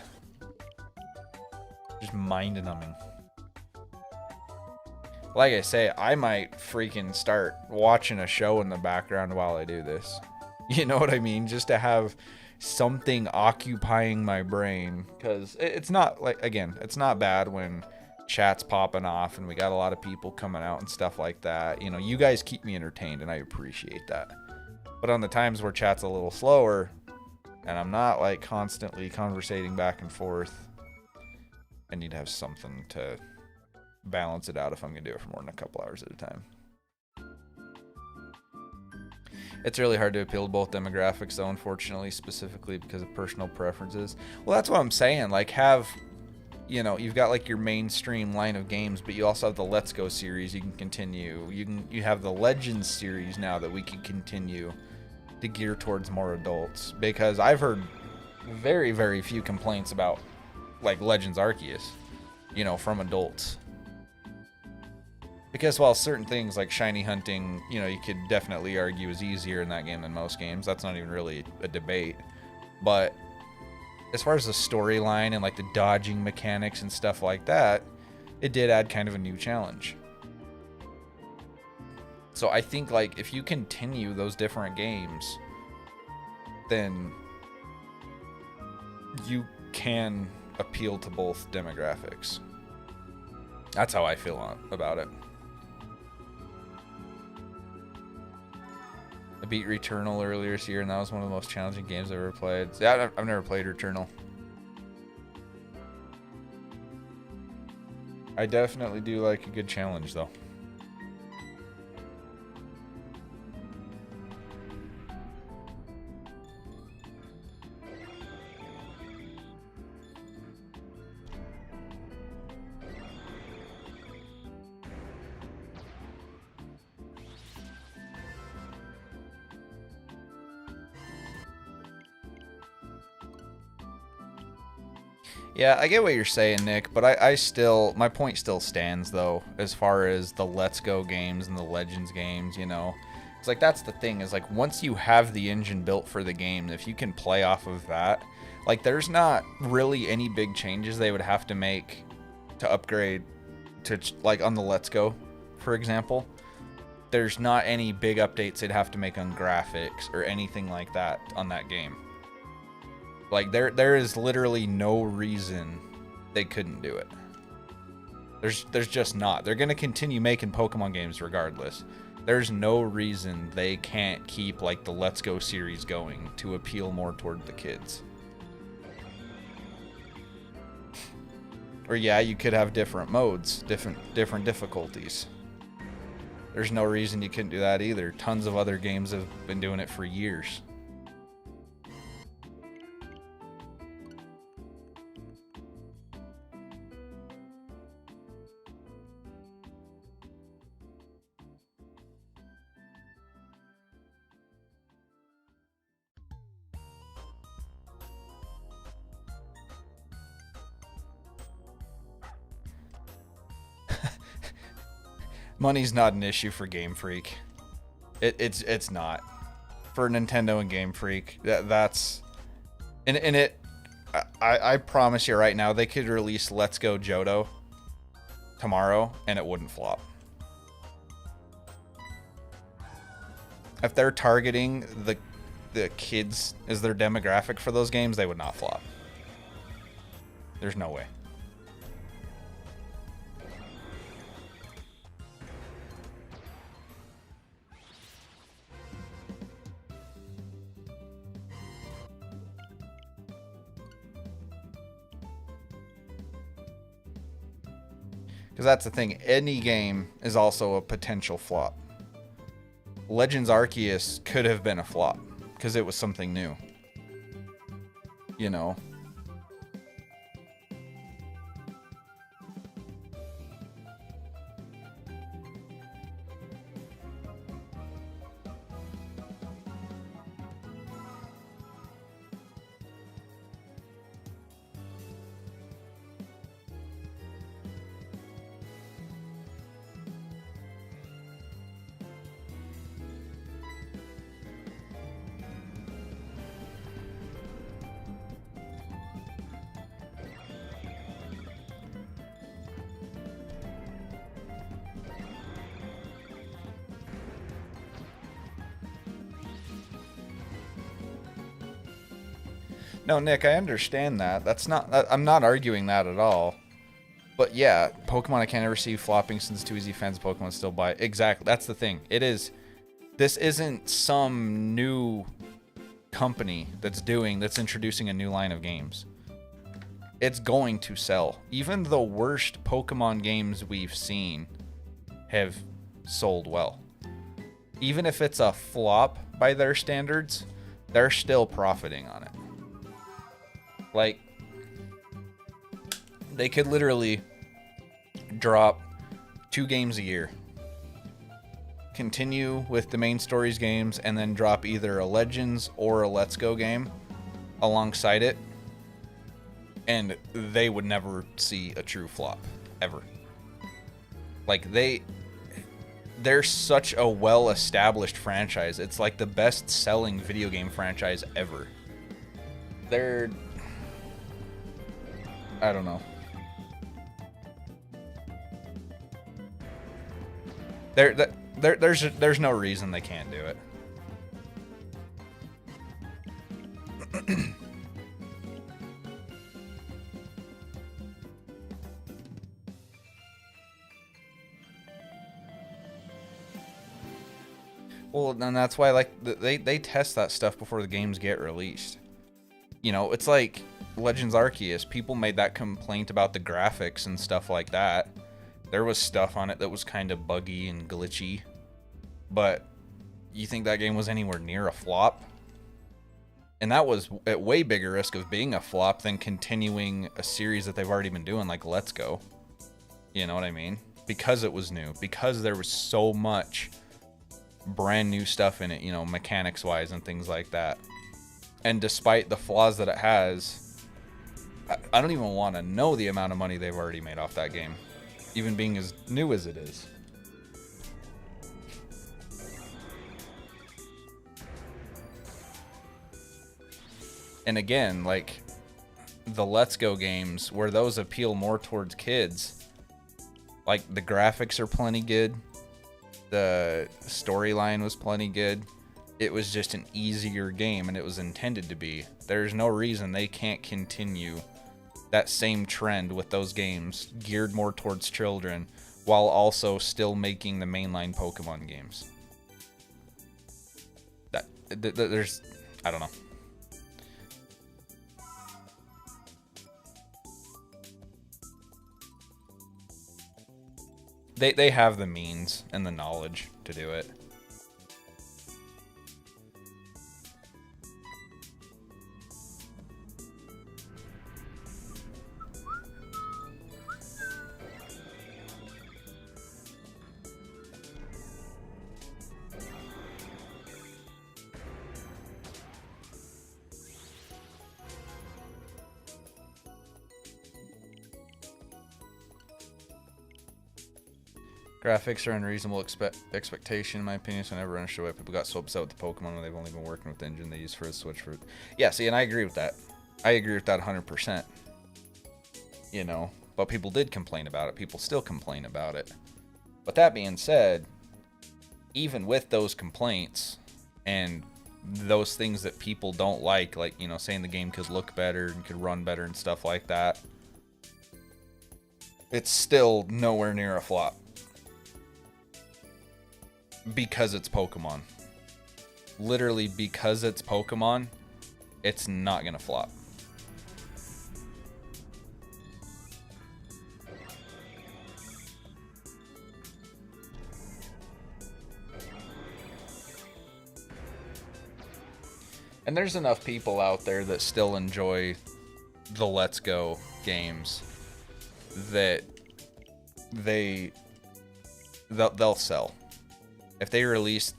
just mind-numbing. Like I say, I might freaking start watching a show in the background while I do this. You know what I mean? Just to have something occupying my brain. Because it's not, like, again, it's not bad when chat's popping off and we got a lot of people coming out and stuff like that. You know, you guys keep me entertained and I appreciate that. But on the times where chat's a little slower and I'm not, like, constantly conversating back and forth, I need to have something to balance it out if I'm gonna do it for more than a couple hours at a time. It's really hard to appeal to both demographics though, unfortunately, specifically because of personal preferences. Well, that's what I'm saying. Like, have, you know, you've got like your mainstream line of games, but you also have the Let's Go series you can continue. You have the Legends series now that we can continue to gear towards more adults, because I've heard very, very few complaints about like Legends Arceus, you know, from adults. Because while certain things like shiny hunting, you know, you could definitely argue is easier in that game than most games. That's not even really a debate. But as far as the storyline and like the dodging mechanics and stuff like that, it did add kind of a new challenge. So I think like if you continue those different games, then you can appeal to both demographics. That's how I feel about it. I beat Returnal earlier this year, and that was one of the most challenging games I've ever played. Yeah, I've never played Returnal. I definitely do like a good challenge, though. Yeah, I get what you're saying, Nick, but I still, my point still stands, though, as far as the Let's Go games and the Legends games, you know. It's like, that's the thing, is like, once you have the engine built for the game, if you can play off of that, like, there's not really any big changes they would have to make to upgrade to, like, on the Let's Go, for example. There's not any big updates they'd have to make on graphics or anything like that on that game. Like, there is literally no reason they couldn't do it. There's just not. They're going to continue making Pokemon games regardless. There's no reason they can't keep, like, the Let's Go series going to appeal more toward the kids. Or, yeah, you could have different modes, different difficulties. There's no reason you couldn't do that either. Tons of other games have been doing it for years. Money's not an issue for Game Freak. It's not. For Nintendo and Game Freak, that's and it I promise you right now, they could release Let's Go Johto tomorrow and it wouldn't flop. If they're targeting the kids as their demographic for those games, they would not flop. There's no way. Because that's the thing. Any game is also a potential flop. Legends Arceus could have been a flop because it was something new. You know? No, Nick, I understand that. That's not. I'm not arguing that at all. But yeah, Pokemon I can't ever see flopping since too easy fans of Pokemon still buy it. Exactly. That's the thing. It is. This isn't some new company that's introducing a new line of games. It's going to sell. Even the worst Pokemon games we've seen have sold well. Even if it's a flop by their standards, they're still profiting on it. Like, they could literally drop 2 games a year, continue with the main stories games, and then drop either a Legends or a Let's Go game alongside it, and they would never see a true flop, ever. Like, they're such a well-established franchise. It's like the best-selling video game franchise ever. I don't know. There's no reason they can't do it. Well, and that's why, like, they test that stuff before the games get released. You know, it's like Legends Arceus. People made that complaint about the graphics and stuff like that. There was stuff on it that was kind of buggy and glitchy. But you think that game was anywhere near a flop? And that was at way bigger risk of being a flop than continuing a series that they've already been doing, like Let's Go. You know what I mean? Because it was new. Because there was so much brand new stuff in it, you know, mechanics wise and things like that. And despite the flaws that it has, I don't even want to know the amount of money they've already made off that game, even being as new as it is. And again, like the Let's Go games, where those appeal more towards kids, like the graphics are plenty good, the storyline was plenty good. It was just an easier game, and it was intended to be. There's no reason they can't continue that same trend with those games geared more towards children while also still making the mainline Pokemon games. There's, I don't know. They have the means and the knowledge to do it. Graphics are unreasonable expectation, in my opinion, so I never understood why people got so upset with the Pokemon when they've only been working with the engine they use for the Switch. Yeah, see, and I agree with that. I agree with that 100%. You know, but people did complain about it. People still complain about it. But that being said, even with those complaints and those things that people don't like, you know, saying the game could look better and could run better and stuff like that, it's still nowhere near a flop. Because it's Pokemon. Literally, because it's Pokemon, it's not gonna flop. And there's enough people out there that still enjoy the Let's Go games that they'll sell. If they release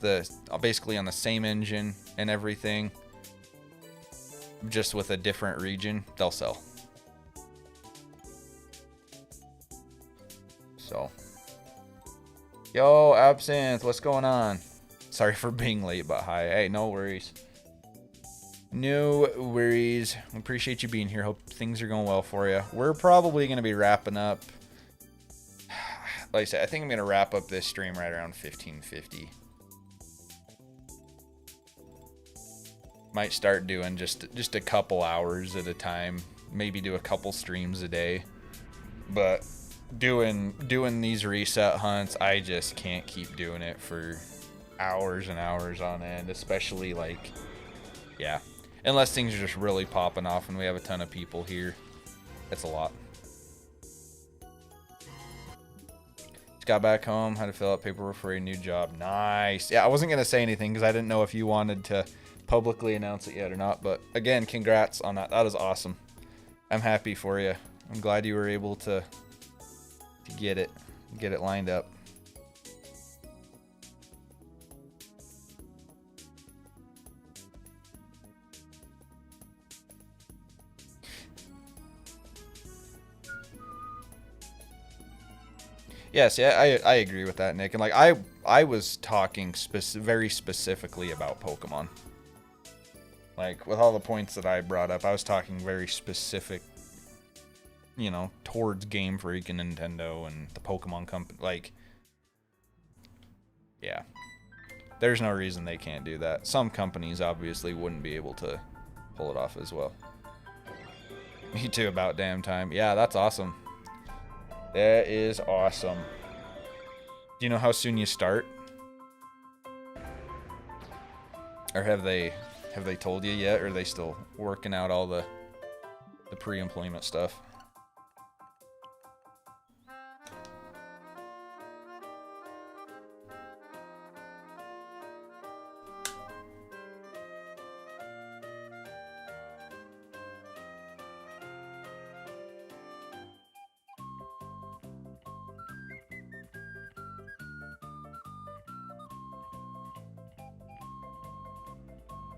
basically on the same engine and everything, just with a different region, they'll sell. So, yo, Absinthe, what's going on? Sorry for being late, but hi. Hey, no worries. No worries. We appreciate you being here. Hope things are going well for you. We're probably going to be wrapping up. Like I said, I think I'm going to wrap up this stream right around 15:50. Might start doing just a couple hours at a time. Maybe do a couple streams a day. But doing these reset hunts, I just can't keep doing it for hours and hours on end. Especially like, yeah. Unless things are just really popping off and we have a ton of people here. It's a lot. Just got back home, had to fill out paperwork for a new job. Nice. Yeah, I wasn't going to say anything because I didn't know if you wanted to publicly announce it yet or not. But again, congrats on that. That is awesome. I'm happy for you. I'm glad you were able to get it lined up. Yes, yeah, I agree with that, Nick. And like I was talking very specifically about Pokemon. Like with all the points that I brought up, I was talking very specific, you know, towards Game Freak and Nintendo and the Pokemon company. Like, yeah, there's no reason they can't do that. Some companies obviously wouldn't be able to pull it off as well. Me too, about damn time. Yeah, that's awesome. That is awesome. Do you know how soon you start? Or have they told you yet? Or are they still working out all the pre-employment stuff?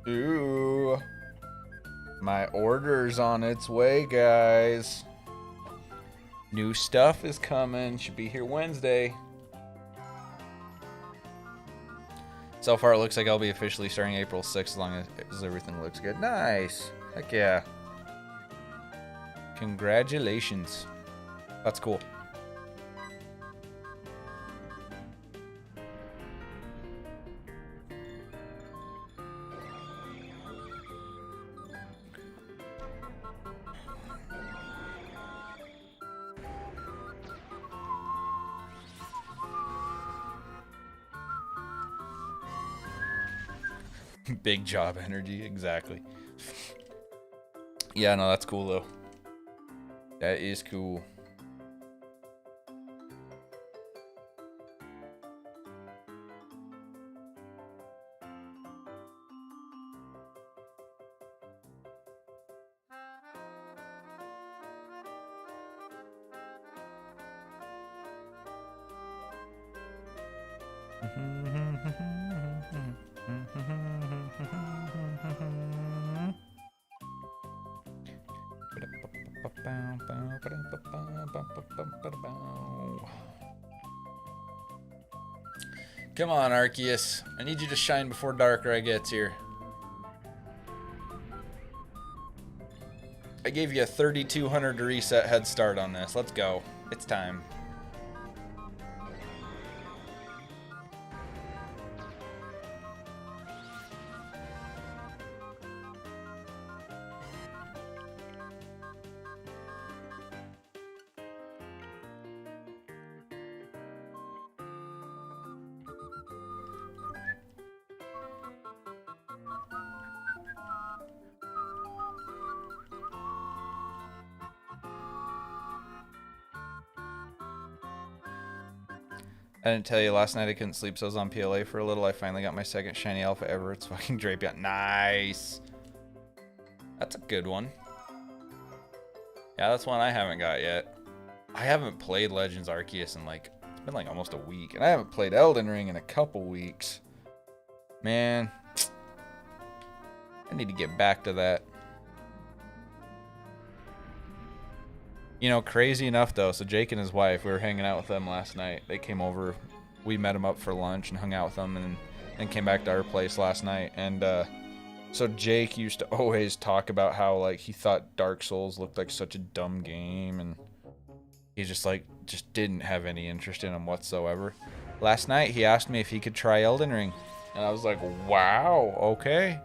Ooh, my order's on its way, guys. New stuff is coming. Should be here Wednesday. So far, it looks like I'll be officially starting April 6th as long as everything looks good. Nice. Heck yeah. Congratulations. That's cool. Big job energy, exactly. Yeah, no, that's cool though. That is cool. Come on, Arceus. I need you to shine before Darkrai gets here. I gave you a 3,200 to reset head start on this. Let's go. It's time. I didn't tell you last night I couldn't sleep, so I was on PLA for a little. I finally got my second shiny alpha ever. It's fucking Drapion. Nice. That's a good one. Yeah, that's one I haven't got yet. I haven't played Legends Arceus in like, it's been like almost a week. And I haven't played Elden Ring in a couple weeks. Man. I need to get back to that. You know, crazy enough though, so Jake and his wife, we were hanging out with them last night. They came over, we met them up for lunch and hung out with them, and then came back to our place last night. And so Jake used to always talk about how like he thought Dark Souls looked like such a dumb game, and he just didn't have any interest in them whatsoever. Last night he asked me if he could try Elden Ring, and I was like, wow, okay,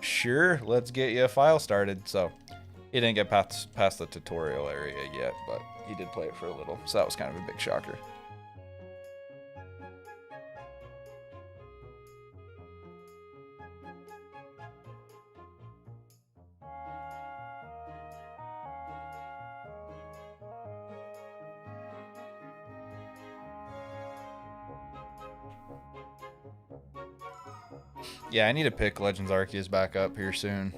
sure, let's get you a file started. So he didn't get past the tutorial area yet, but he did play it for a little, so that was kind of a big shocker. Yeah, I need to pick Legends Arceus back up here soon.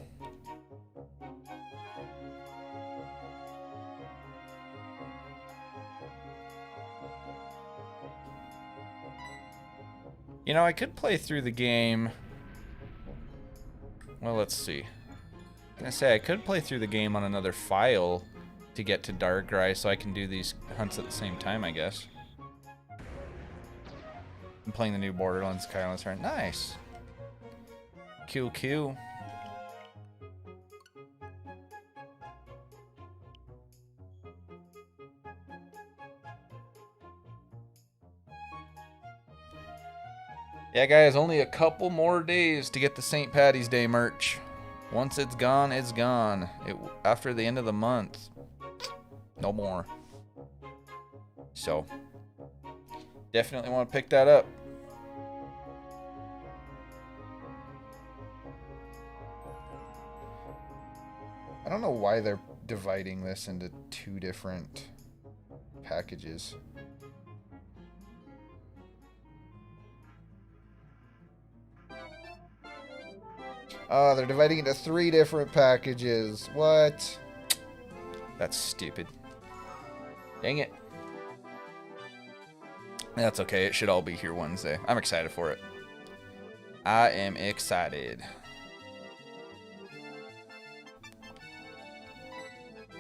You know, I could play through the game. Well, let's see. I'm gonna say I could play through the game on another file to get to Darkrai, so I can do these hunts at the same time, I guess. I'm playing the new Borderlands Kylan's Run. Nice. QQ. Yeah, guys, only a couple more days to get the St. Patty's Day merch. Once it's gone, it's gone. After the end of the month, no more. So, definitely want to pick that up. I don't know why they're dividing this into two different packages. Oh, they're dividing into 3 different packages. What? That's stupid. Dang it. That's okay. It should all be here Wednesday. I'm excited for it. I am excited.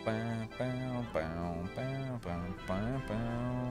Bow, bow, bow, bow, bow, bow, bow.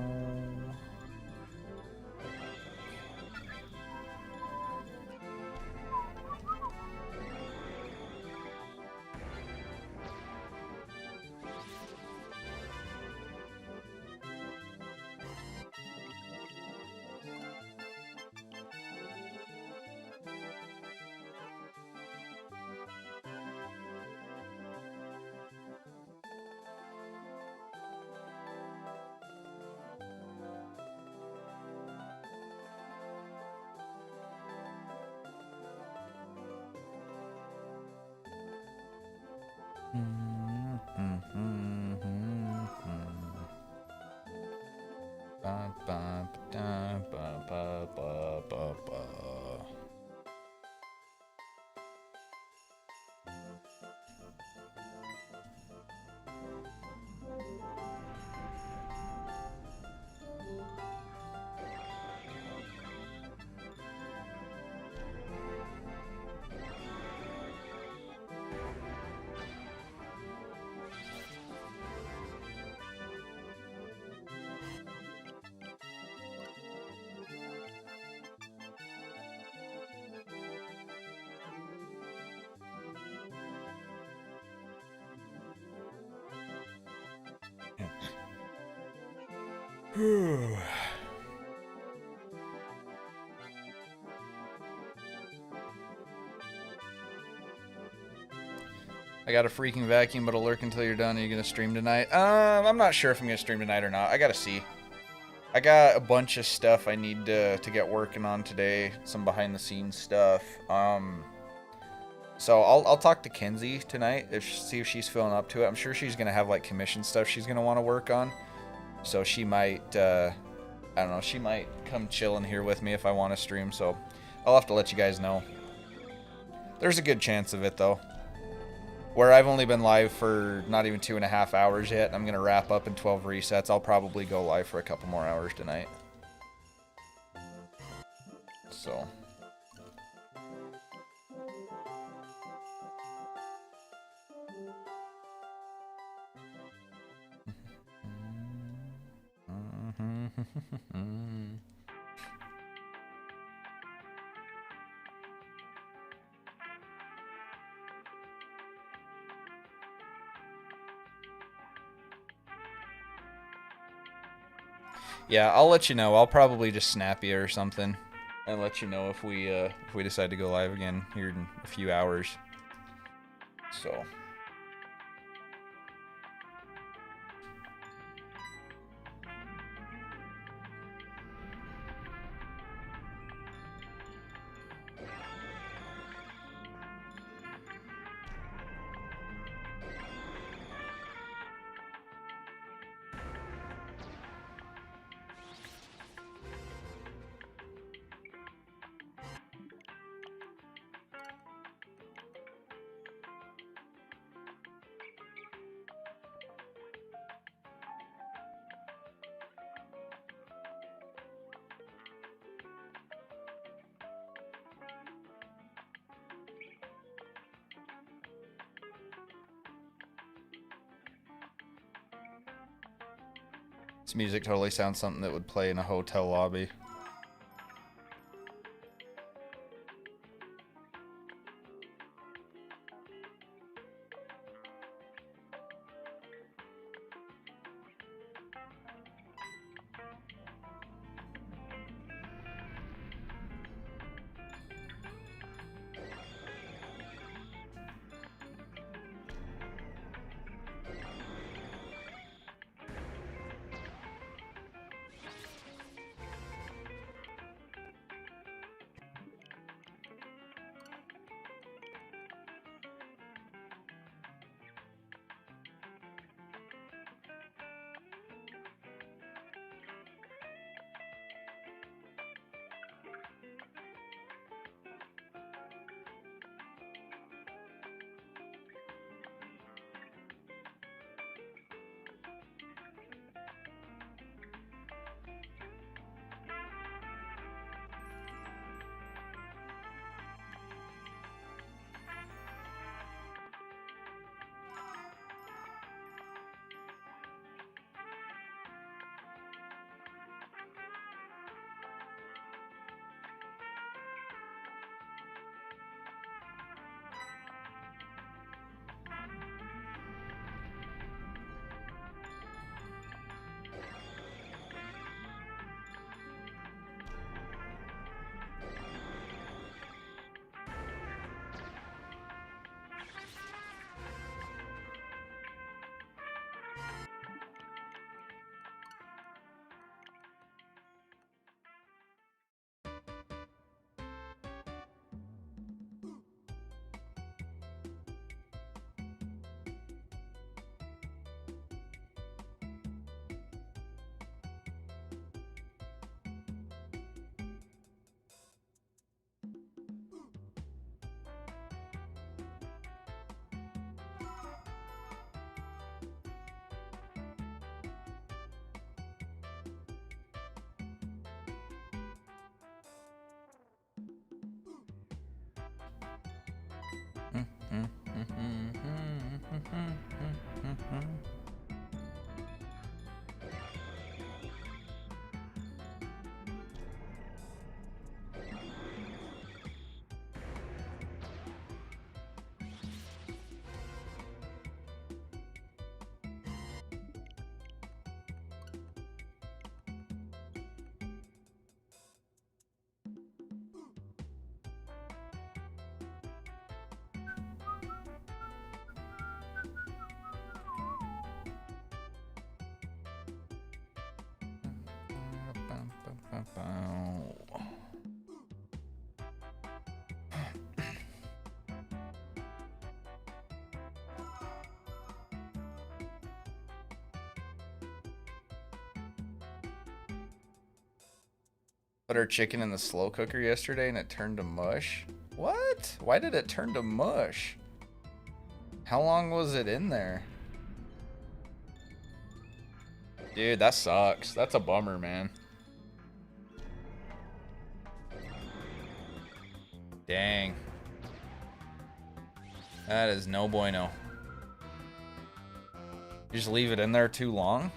I got a freaking vacuum, but I'll lurk until you're done. Are you gonna stream tonight? I'm not sure if I'm gonna stream tonight or not. I gotta see. I got a bunch of stuff I need to get working on today. Some behind the scenes stuff. So I'll talk to Kenzie tonight see if she's feeling up to it. I'm sure she's gonna have like commission stuff she's gonna want to work on. So she might, I don't know, she might come chill in here with me if I want to stream. So I'll have to let you guys know. There's a good chance of it though. Where I've only been live for not even 2.5 hours yet. I'm going to wrap up in 12 resets. I'll probably go live for a couple more hours tonight. So. Yeah, I'll let you know. I'll probably just snap you or something and let you know if we decide to go live again here in a few hours. So. This music totally sounds something that would play in a hotel lobby. Put our chicken in the slow cooker yesterday and it turned to mush. What? Why did it turn to mush? How long was it in there? Dude, that sucks. That's a bummer, man. Dang. That is no bueno. You just leave it in there too long?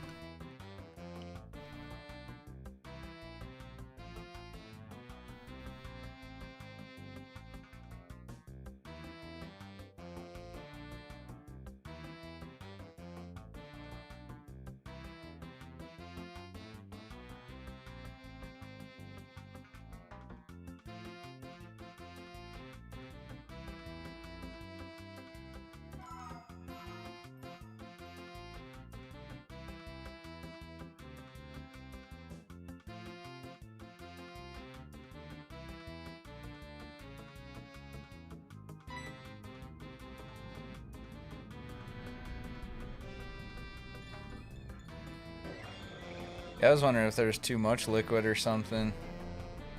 Yeah, I was wondering if there's too much liquid or something.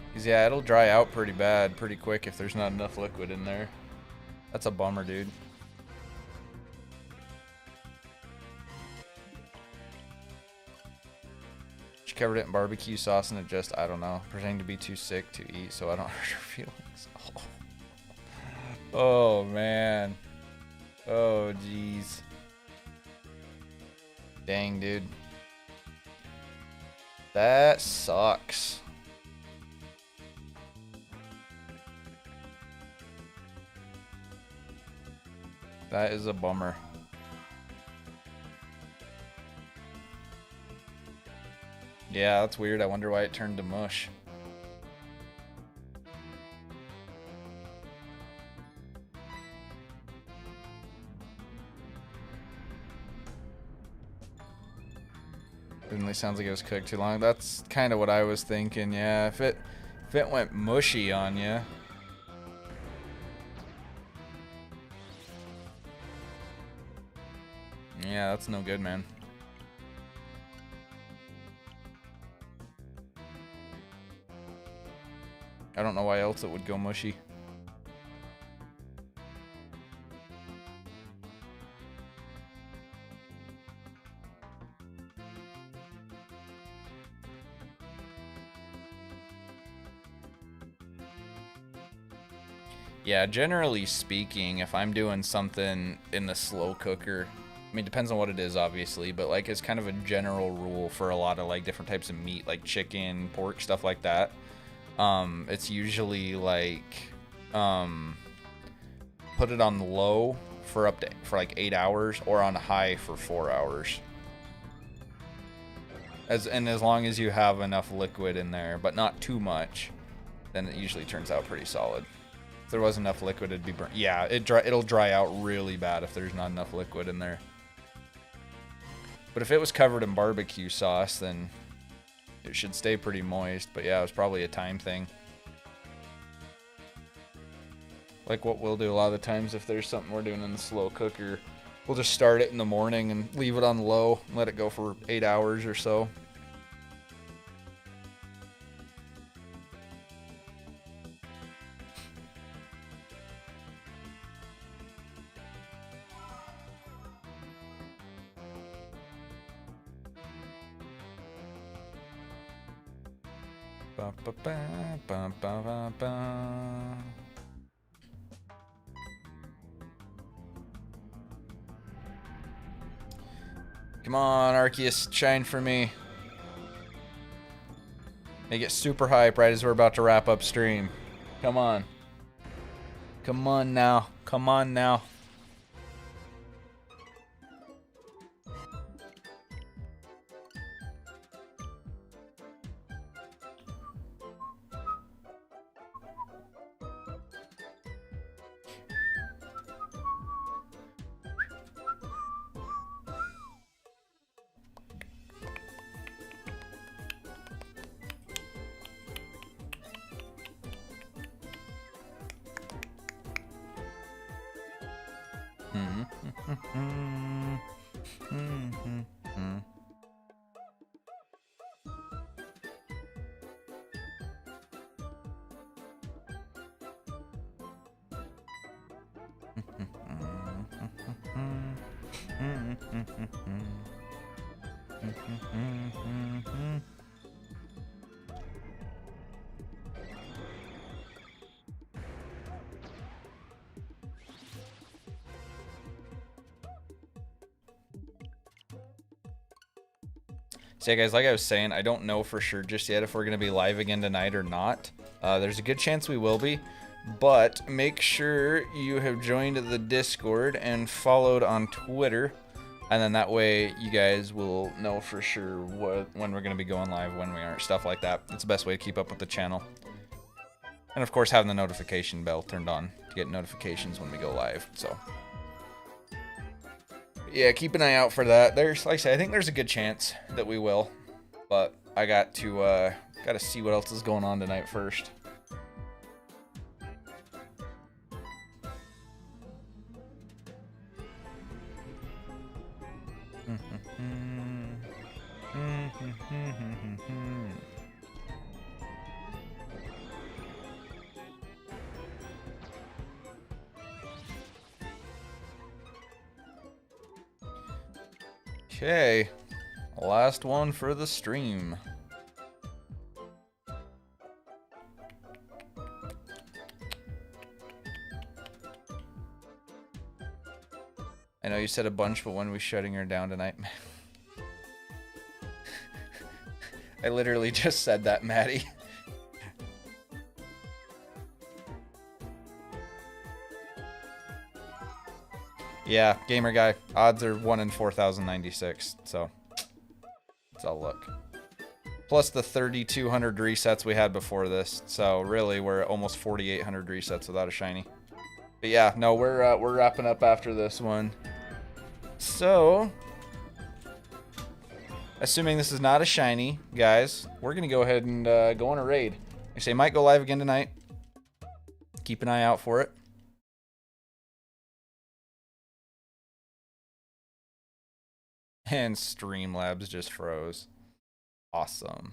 Because, yeah, it'll dry out pretty bad, pretty quick if there's not enough liquid in there. That's a bummer, dude. She covered it in barbecue sauce and it just, I don't know, pretending to be too sick to eat so I don't hurt her feelings. Oh man. Oh, jeez. Dang, dude. That sucks. That is a bummer. Yeah, that's weird. I wonder why it turned to mush. Definitely sounds like it was cooked too long. That's kind of what I was thinking. Yeah, if it went mushy on you. Yeah, that's no good, man. I don't know why else it would go mushy. Yeah, generally speaking, if I'm doing something in the slow cooker, I mean, it depends on what it is, obviously, but like it's kind of a general rule for a lot of like different types of meat, like chicken, pork, stuff like that. It's usually like put it on low for like 8 hours or on high for 4 hours. As long as you have enough liquid in there, but not too much, then it usually turns out pretty solid. If there was enough liquid, it'd be burnt. Yeah, it'll dry out really bad if there's not enough liquid in there. But if it was covered in barbecue sauce, then it should stay pretty moist. But yeah, it was probably a time thing. Like what we'll do a lot of the times if there's something we're doing in the slow cooker, we'll just start it in the morning and leave it on low, and let it go for 8 hours or so. Ba, ba, ba, ba, ba, ba, ba. Come on, Arceus, shine for me. Make it super hype right as we're about to wrap up stream. Come on. Come on now. Come on now. So yeah, guys, like I was saying, I don't know for sure just yet if we're going to be live again tonight or not. There's a good chance we will be, but make sure you have joined the Discord and followed on Twitter, and then that way you guys will know for sure when we're going to be going live, when we aren't, stuff like that. It's the best way to keep up with the channel. And of course, having the notification bell turned on to get notifications when we go live, so... Yeah, keep an eye out for that. There's, like I say, I think there's a good chance that we will, but I got to see what else is going on tonight first. Okay, last one for the stream. I know you said a bunch, but when are we shutting her down tonight? I literally just said that, Maddie. Yeah, gamer guy. Odds are 1 in 4,096, so let's all look. Plus the 3,200 resets we had before this, so really we're at almost 4,800 resets without a shiny. But yeah, no, we're wrapping up after this one. So, assuming this is not a shiny, guys, we're gonna go ahead and go on a raid. I say might go live again tonight. Keep an eye out for it. And Streamlabs just froze. Awesome.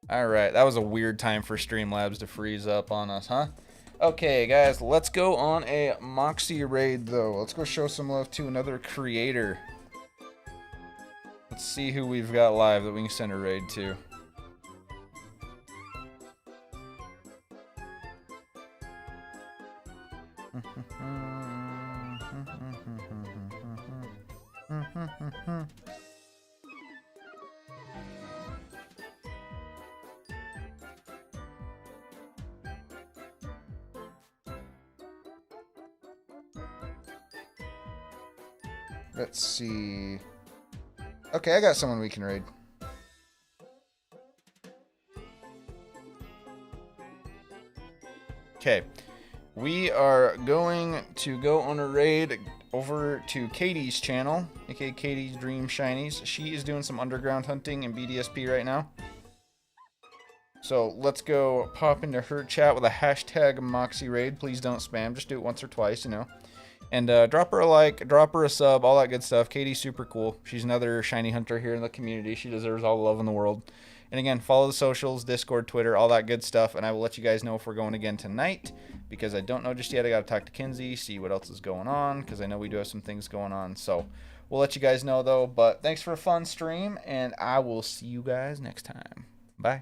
Alright, that was a weird time for Streamlabs to freeze up on us, huh? Okay, guys, let's go on a Moxie raid, though. Let's go show some love to another creator. Let's see who we've got live that we can send a raid to. Let's see. Okay, I got someone we can raid. Okay, we are going to go on a raid over to Katie's channel, aka Katie's Dream Shinies. She is doing some underground hunting in BDSP right now. So let's go pop into her chat with a hashtag Moxie raid. Please don't spam, just do it once or twice, you know. And drop her a like, drop her a sub, all that good stuff. Katie's super cool. She's another shiny hunter here in the community. She deserves all the love in the world. And again, follow the socials, Discord, Twitter, all that good stuff. And I will let you guys know if we're going again tonight, because I don't know just yet. I got to talk to Kinsey, see what else is going on, because I know we do have some things going on. So we'll let you guys know, though. But thanks for a fun stream, and I will see you guys next time. Bye.